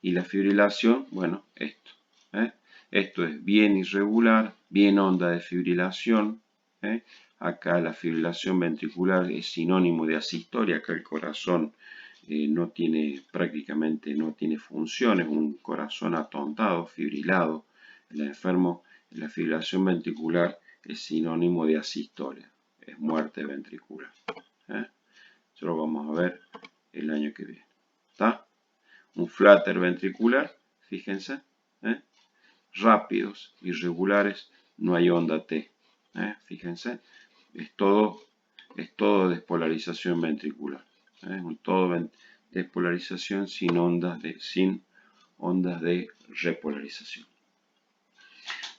y la fibrilación, bueno, esto. Esto es bien irregular, bien onda de fibrilación. Acá la fibrilación ventricular es sinónimo de asistolia. Acá el corazón prácticamente no tiene funciones, un corazón atontado, fibrilado. El enfermo, la fibrilación ventricular es sinónimo de asistolia, es muerte ventricular. Eso lo vamos a ver el año que viene. ¿Está? Un flutter ventricular, fíjense, rápidos, irregulares, no hay onda T. Fíjense, es todo despolarización ventricular. Todo despolarización sin ondas de repolarización.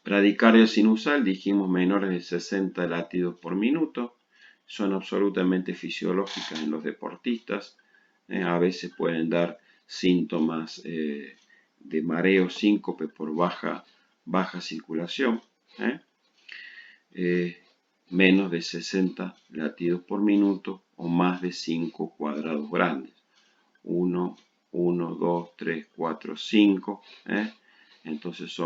Bradicardia sinusal, dijimos menores de 60 latidos por minuto, son absolutamente fisiológicas en los deportistas. A veces pueden dar síntomas de mareo, síncope por baja circulación. Menos de 60 latidos por minuto o más de 5 cuadrados grandes. 1, 2, 3, 4, 5. Entonces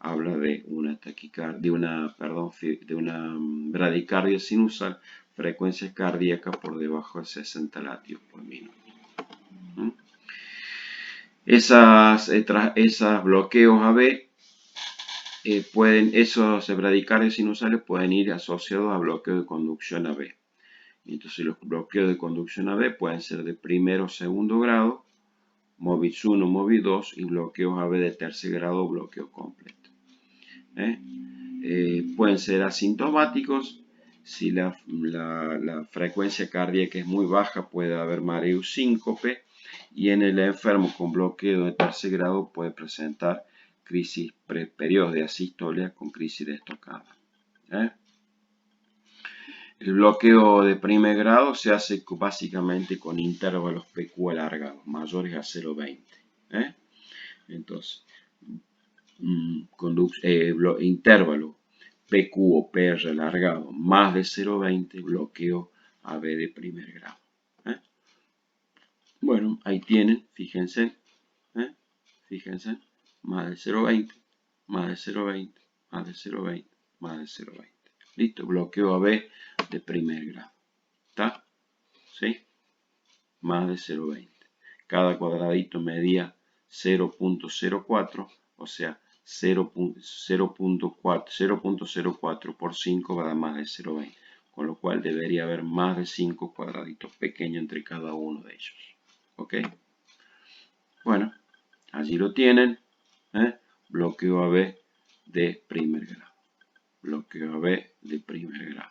habla de una taquicardia, de una bradicardia sinusal, frecuencia cardíaca por debajo de 60 latidos por minuto. Esos bloqueos AB esos bradicardias sinusales pueden ir asociados a bloqueo de conducción AB. Entonces los bloqueos de conducción AB pueden ser de primero o segundo grado, MOVIX 1, MOVIX 2 y bloqueos AB de tercer grado o bloqueo completo. Pueden ser asintomáticos. Si la frecuencia cardíaca es muy baja, puede haber mareo síncope. Y en el enfermo con bloqueo de tercer grado puede presentar periodos de asistolia con crisis de estocada. El bloqueo de primer grado se hace básicamente con intervalos PQ alargados, mayores a 0,20. Entonces, intervalo PQ o PR alargado más de 0,20, bloqueo AB de primer grado. Bueno, ahí tienen, fíjense, fíjense, más de 0,20, más de 0,20, más de 0,20, más de 0,20. Listo, bloqueo AB de primer grado. ¿Está? ¿Sí? Más de 0,20. Cada cuadradito medía 0,04, o sea, 0,04 por 5 va a dar más de 0,20. Con lo cual debería haber más de 5 cuadraditos pequeños entre cada uno de ellos. ¿Ok? Bueno, allí lo tienen. Bloqueo AB de primer grado. Bloqueo AB de primer grado.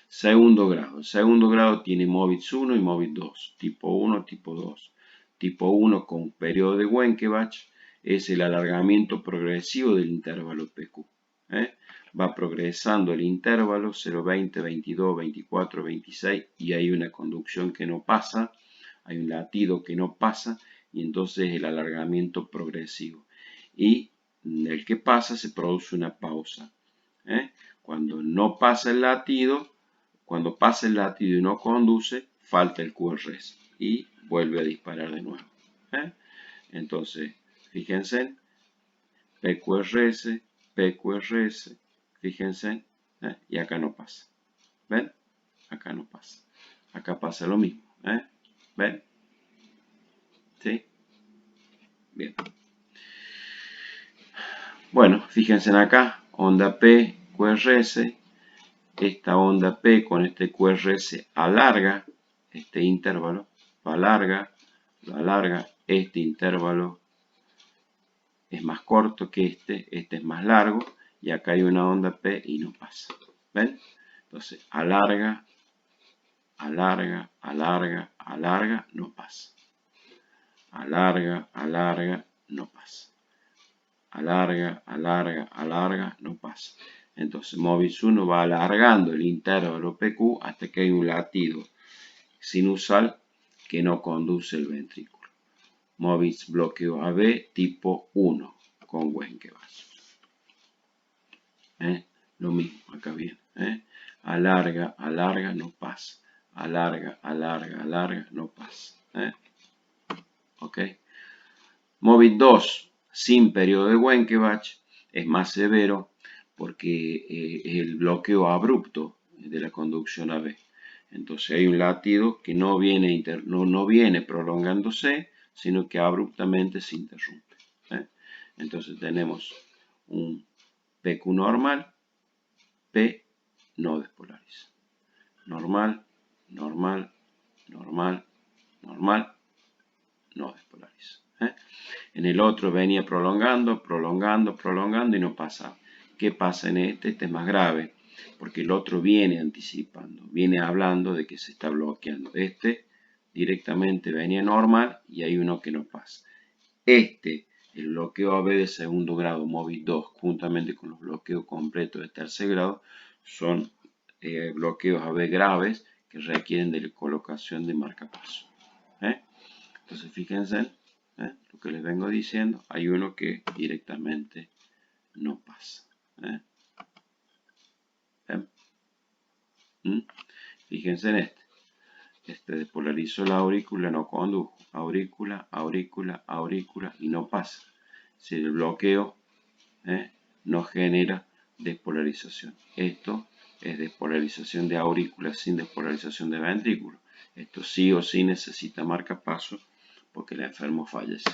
Segundo grado. El segundo grado tiene MOVIX 1 y MOVIX 2. Tipo 1, tipo 2. Tipo 1 con periodo de Wenckebach es el alargamiento progresivo del intervalo PQ. Va progresando el intervalo 0,20, 22, 24, 26 y hay una conducción que no pasa, hay un latido que no pasa y entonces el alargamiento progresivo. Y el que pasa se produce una pausa. Cuando no pasa el latido, cuando pasa el latido y no conduce, falta el QRS y vuelve a disparar de nuevo. Entonces, fíjense, PQRS, PQRS, fíjense, y acá no pasa. ¿Ven? Acá no pasa. Acá pasa lo mismo. ¿Ven? ¿Sí? Bien. Bueno, fíjense acá, onda P, QRS. Esta onda P con este QRS alarga este intervalo, lo alarga, este intervalo es más corto que este es más largo y acá hay una onda P y no pasa. ¿Ven? Entonces alarga, alarga, alarga, alarga, no pasa. Alarga, alarga, no pasa. Alarga, alarga, alarga, no pasa. Entonces MOVIX 1 va alargando el intervalo PQ hasta que hay un latido sinusal que no conduce el ventrículo. MOVIX bloqueo AB tipo 1. con Wenckebach. Lo mismo, acá viene. Alarga, alarga, no pasa. Alarga, alarga, alarga, no pasa. ¿Ok? Móvil 2, sin periodo de Wenckebach, es más severo porque es el bloqueo abrupto de la conducción AB. Entonces hay un latido que no viene prolongándose, sino que abruptamente se interrumpe. Entonces tenemos un PQ normal, P no despolariza. Normal, normal, normal, normal, no despolariza. En el otro venía prolongando, prolongando, prolongando y no pasaba. ¿Qué pasa en este? Este es más grave, porque el otro viene anticipando, viene hablando de que se está bloqueando. Este directamente venía normal y hay uno que no pasa. El bloqueo AB de segundo grado, móvil 2, juntamente con los bloqueos completos de tercer grado, son bloqueos AB graves que requieren de la colocación de marcapaso. Entonces fíjense lo que les vengo diciendo, hay uno que directamente no pasa. Fíjense en este. Este despolarizó la aurícula, no condujo. Aurícula, aurícula, aurícula y no pasa. Si el bloqueo no genera despolarización. Esto es despolarización de aurícula sin despolarización de ventrículo. Esto sí o sí necesita marcapaso porque el enfermo fallece.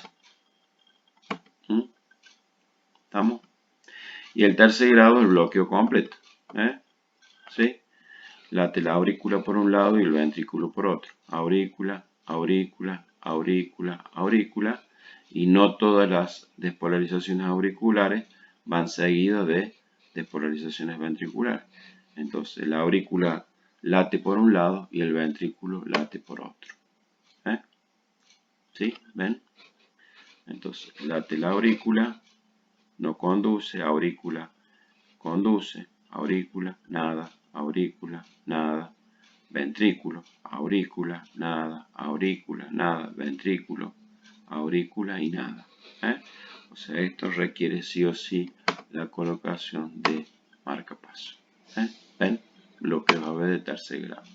¿Estamos? Y el tercer grado, el bloqueo completo. ¿Sí? Late la aurícula por un lado y el ventrículo por otro. Aurícula, aurícula, aurícula, aurícula. Y no todas las despolarizaciones auriculares van seguidas de despolarizaciones ventriculares. Entonces la aurícula late por un lado y el ventrículo late por otro. ¿Sí? ¿Ven? Entonces late la aurícula, no conduce, aurícula conduce, aurícula, nada, aurícula, nada, ventrículo, aurícula, nada, aurícula, nada, ventrículo, aurícula y nada. O sea, esto requiere sí o sí la colocación de marcapaso. ¿Ven? Bloqueo AB de tercer grado.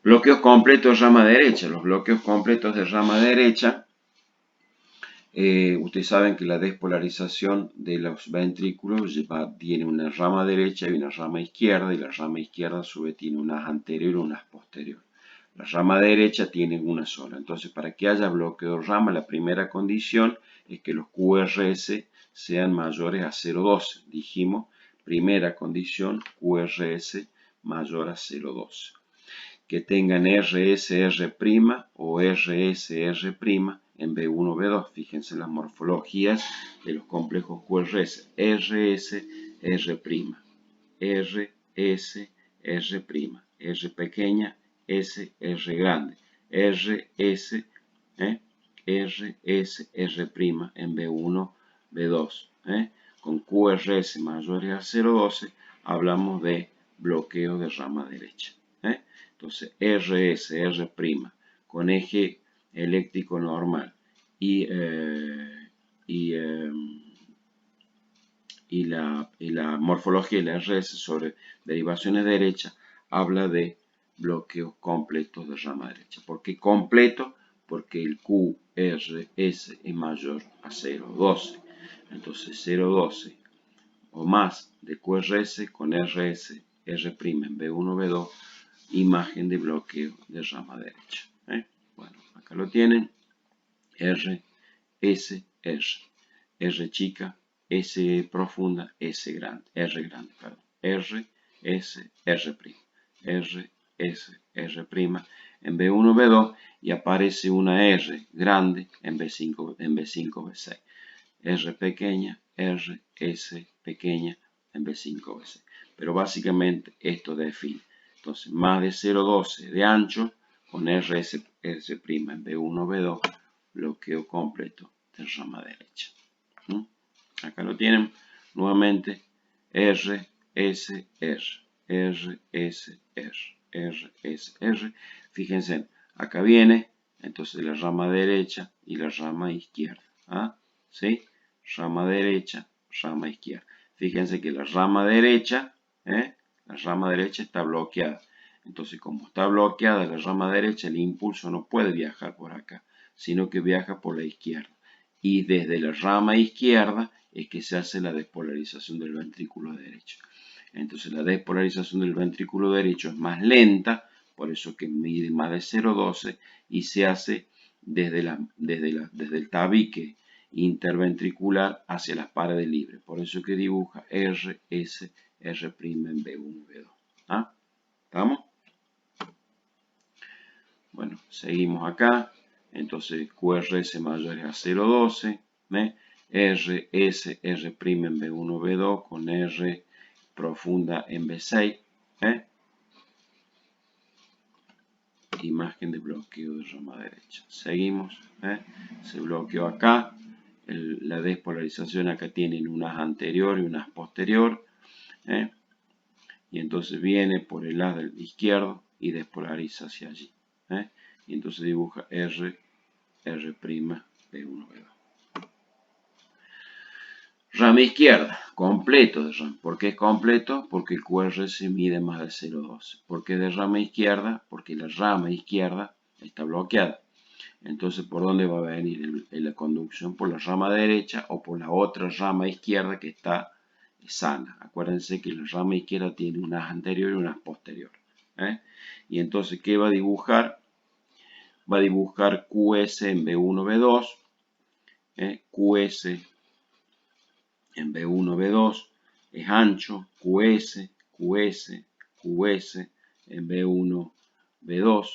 Bloqueos completos de rama derecha. Los bloqueos completos de rama derecha, ustedes saben que la despolarización de los ventrículos tiene una rama derecha y una rama izquierda, y la rama izquierda a su vez tiene una anterior y una posterior. La rama derecha tiene una sola. Entonces, para que haya bloqueo de rama, la primera condición es que los QRS sean mayores a 0,12. Dijimos, primera condición, QRS mayor a 0,12. Que tengan RSR' o RSR' en B1, B2. Fíjense las morfologías de los complejos QRS. RS, R', R, S, R', R pequeña, S, R grande, R, S, R, S, R' en B1, B2. Con QRS mayores a 0,12 hablamos de bloqueo de rama derecha. Entonces, RS, R' con eje eléctrico normal y la morfología de la RS sobre derivaciones derechas habla de bloqueos completos de rama derecha. ¿Por qué completo? Porque el QRS es mayor a 0,12. Entonces 0,12 o más de QRS con RS, R' en B1, B2, imagen de bloqueo de rama derecha. Bueno, acá lo tienen. R, S, R. R chica, S profunda, R grande, perdón. R, S, R'. R, S, R' en B1, B2 y aparece una R grande en B5, B6. R pequeña, R, S pequeña en B5, B6. Pero básicamente esto define. Entonces, más de 0,12 de ancho con RS, S' en B1, B2, bloqueo completo de rama derecha. Acá lo tienen nuevamente R, S, R, R, S, R, R, S, R. Fíjense, acá viene entonces la rama derecha y la rama izquierda. ¿Sí? rama derecha, rama izquierda. Fíjense que la rama derecha está bloqueada. Entonces, como está bloqueada la rama derecha, el impulso no puede viajar por acá, sino que viaja por la izquierda. Y desde la rama izquierda es que se hace la despolarización del ventrículo derecho. Entonces, la despolarización del ventrículo derecho es más lenta, por eso que mide más de 0,12 y se hace desde el tabique interventricular hacia las paredes libres. Por eso que dibuja R, S, R' en B1, B2. ¿Ah? ¿Estamos? Bueno, seguimos acá. Entonces QRS mayor es a 0,12. R, S, R' en B1, B2 con R profunda en B6. Imagen de bloqueo de rama derecha. Seguimos. Se bloqueó acá. La despolarización acá tienen unas anterior y unas posterior. Y entonces viene por el lado izquierdo y despolariza hacia allí. Y entonces dibuja R, R', B1, B2. Rama izquierda, completo de rama. ¿Por qué es completo? Porque el QRS mide más de 0,12. ¿Por qué de rama izquierda? Porque la rama izquierda está bloqueada. Entonces, ¿por dónde va a venir la conducción? ¿Por la rama derecha o por la otra rama izquierda que está sana? Acuérdense que la rama izquierda tiene unas anterior y unas posterior. Y entonces, ¿qué va a dibujar? Va a dibujar QS en B1, B2. QS en B1, B2 es ancho. QS, QS, QS en B1, B2.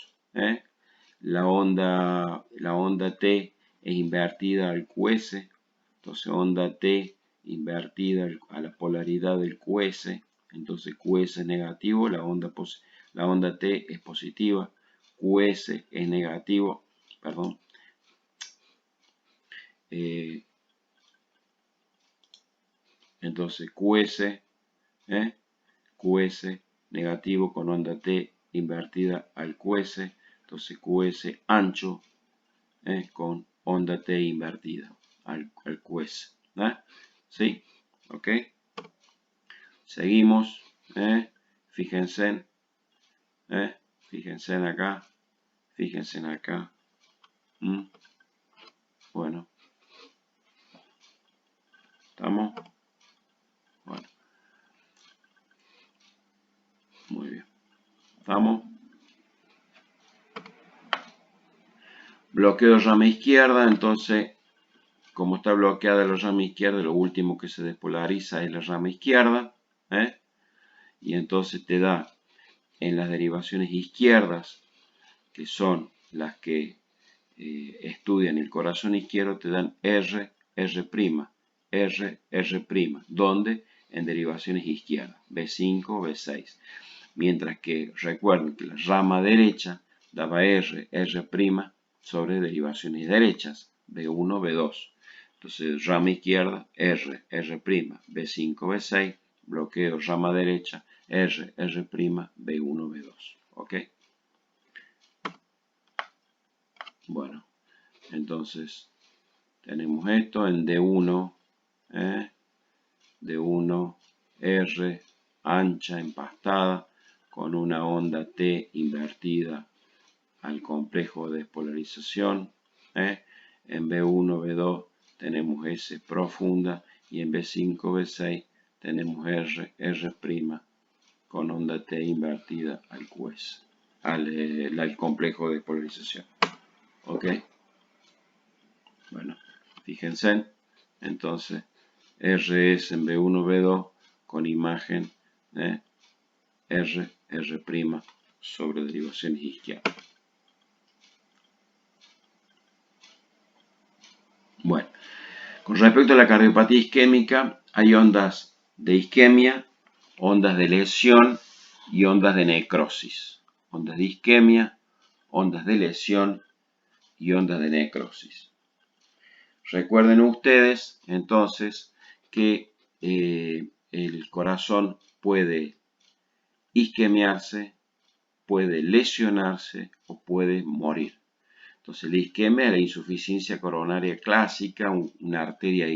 La onda T es invertida al QS. Entonces, onda T invertida a la polaridad del QS. Entonces, QS es negativo, la onda T es positiva. QS es negativo, perdón. Entonces, QS negativo con onda T invertida al QS. Entonces, QS ancho con onda T invertida al QS. ¿Sí? ¿Ok? Seguimos. Fíjense. Fíjense acá. Fíjense acá. Bueno. ¿Estamos? Bueno. Muy bien. ¿Estamos? Bloqueo de rama izquierda. Entonces, como está bloqueada la rama izquierda, lo último que se despolariza es la rama izquierda. Y entonces te da en las derivaciones izquierdas, que son las que estudian el corazón izquierdo, te dan R, R', R, R', donde en derivaciones izquierdas, B5, B6. Mientras que recuerden que la rama derecha daba R, R' sobre derivaciones derechas, B1, B2. Entonces, rama izquierda, R, R', B5, B6, bloqueo rama derecha, R, R', B1, B2. ¿Ok? Bueno, entonces tenemos esto en D1, D1, R, ancha, empastada, con una onda T invertida al complejo de despolarización. En B1, B2 tenemos S profunda y en B5, B6 tenemos R, R' con onda T invertida al QS, al complejo de despolarización. ¿Ok? Bueno, fíjense, entonces RS en B1, B2 con imagen R, R' sobre derivaciones izquierdas. Bueno, con respecto a la cardiopatía isquémica, hay ondas de isquemia, ondas de lesión y ondas de necrosis. Ondas de isquemia, ondas de lesión y ondas de necrosis. Recuerden ustedes, entonces, que el corazón puede isquemiarse, puede lesionarse o puede morir. Entonces, la isquemia es la insuficiencia coronaria clásica, una arteria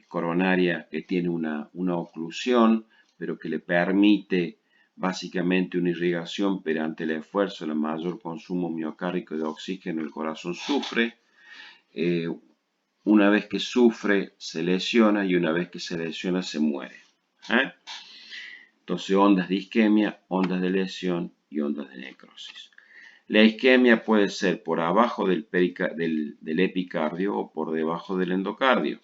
coronaria que tiene una oclusión, pero que le permite básicamente una irrigación, pero ante el esfuerzo, el mayor consumo miocárdico de oxígeno, el corazón sufre. Una vez que sufre, se lesiona, y una vez que se lesiona, se muere. Entonces, ondas de isquemia, ondas de lesión y ondas de necrosis. La isquemia puede ser por abajo del epicardio o por debajo del endocardio.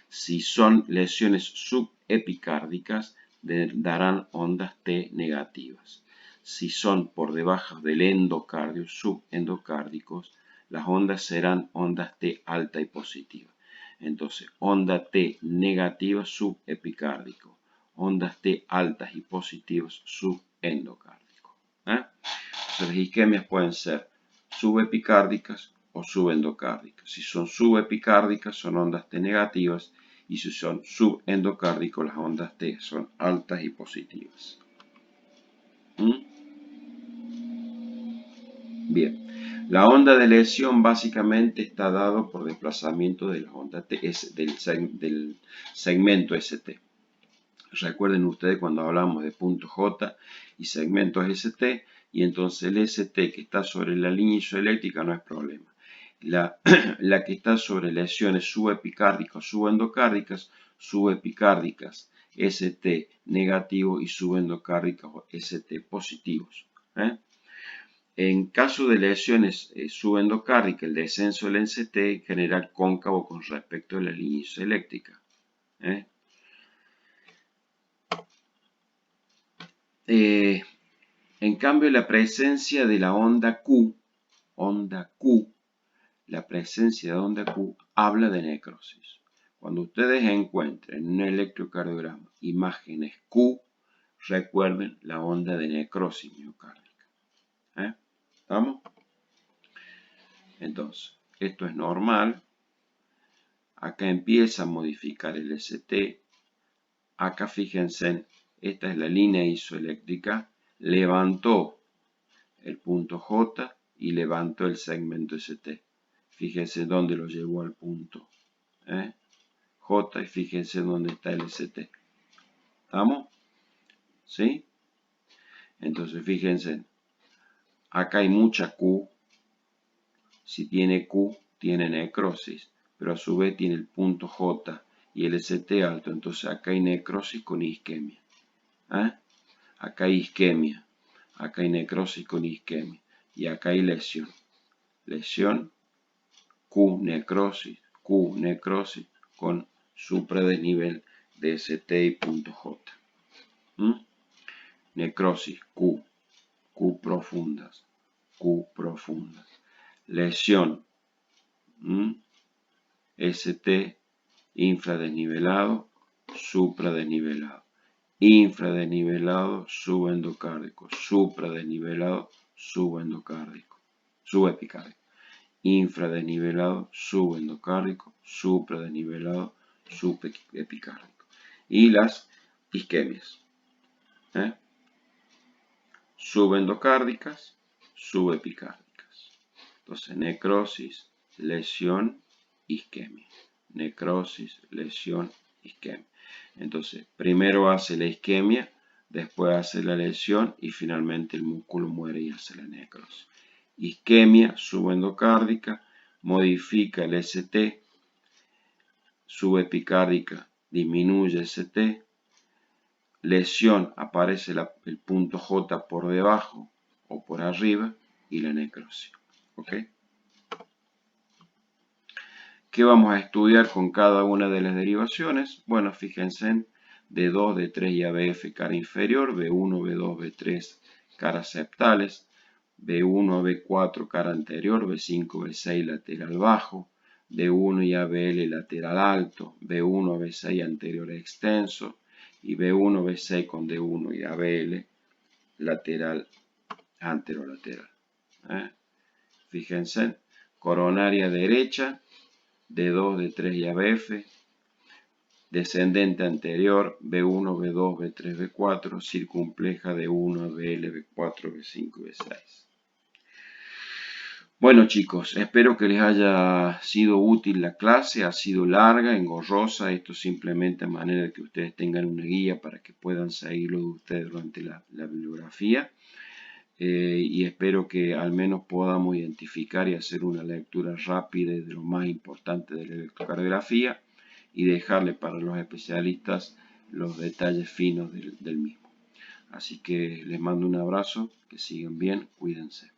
Si son lesiones subepicárdicas, darán ondas T negativas. Si son por debajo del endocardio, subendocárdicos, las ondas serán ondas T alta y positiva. Entonces, onda T negativa subepicárdico, ondas T altas y positivas subendocárdico. Entonces, las isquemias pueden ser subepicárdicas o subendocárdicas. Si son subepicárdicas, son ondas T negativas, y si son subendocárdicos, las ondas T son altas y positivas. Bien, la onda de lesión básicamente está dado por desplazamiento de la onda T, del segmento ST. Recuerden ustedes cuando hablamos de punto J y segmentos ST, y entonces el ST que está sobre la línea isoeléctrica no es problema. La que está sobre lesiones subepicárdicas o subendocárdicas, ST negativo y subendocárdicas o ST positivos. En caso de lesiones subendocárdicas, el descenso del ST en general cóncavo con respecto a la línea isoeléctrica. En cambio, la presencia de la onda Q, la presencia de onda Q habla de necrosis. Cuando ustedes encuentren en un electrocardiograma imágenes Q, recuerden la onda de necrosis miocárdica. ¿Estamos? Entonces, esto es normal. Acá empieza a modificar el ST. Acá fíjense, esta es la línea isoeléctrica. Levantó el punto J y levantó el segmento ST. Fíjense dónde lo llevó al punto J, y fíjense dónde está el ST. ¿Estamos? ¿Sí? Entonces fíjense, acá hay mucha Q. Si tiene Q, tiene necrosis, pero a su vez tiene el punto J y el ST alto. Entonces acá hay necrosis con isquemia. Acá hay isquemia, acá hay necrosis con isquemia, y acá hay lesión. Lesión, Q necrosis con supradesnivel de ST y punto J. Necrosis, Q profundas, Lesión, ST infradesnivelado, supradesnivelado. Infradesnivelado, subendocárdico. Supradesnivelado, subepicárdico. Infradesnivelado, subendocárdico. Supradesnivelado, subepicárdico. Y las isquemias. Subendocárdicas, subepicárdicas. Entonces, necrosis, lesión, isquemia. Necrosis, lesión, isquemia. Entonces, primero hace la isquemia, después hace la lesión y finalmente el músculo muere y hace la necrosis. Isquemia subendocárdica modifica el ST, subepicárdica disminuye ST, lesión aparece el punto J por debajo o por arriba y la necrosis. ¿Ok? ¿Qué vamos a estudiar con cada una de las derivaciones? Bueno, fíjense en D2, D3 y ABF cara inferior, B1, B2, B3 caras septales, B1, B4 cara anterior, B5, B6 lateral bajo, D1 y ABL lateral alto, B1, B6 anterior extenso y B1, B6 con D1 y ABL lateral anterolateral. Fíjense, coronaria derecha, D2, D3 y ABF, descendente anterior, B1, B2, B3, B4, circunpleja D1, ABL, B4, B5 y B6. Bueno chicos, espero que les haya sido útil la clase, ha sido larga, engorrosa, esto simplemente a manera de que ustedes tengan una guía para que puedan seguirlo de ustedes durante la bibliografía. Y espero que al menos podamos identificar y hacer una lectura rápida de lo más importante de la electrocardiografía y dejarle para los especialistas los detalles finos del mismo. Así que les mando un abrazo, que sigan bien, cuídense.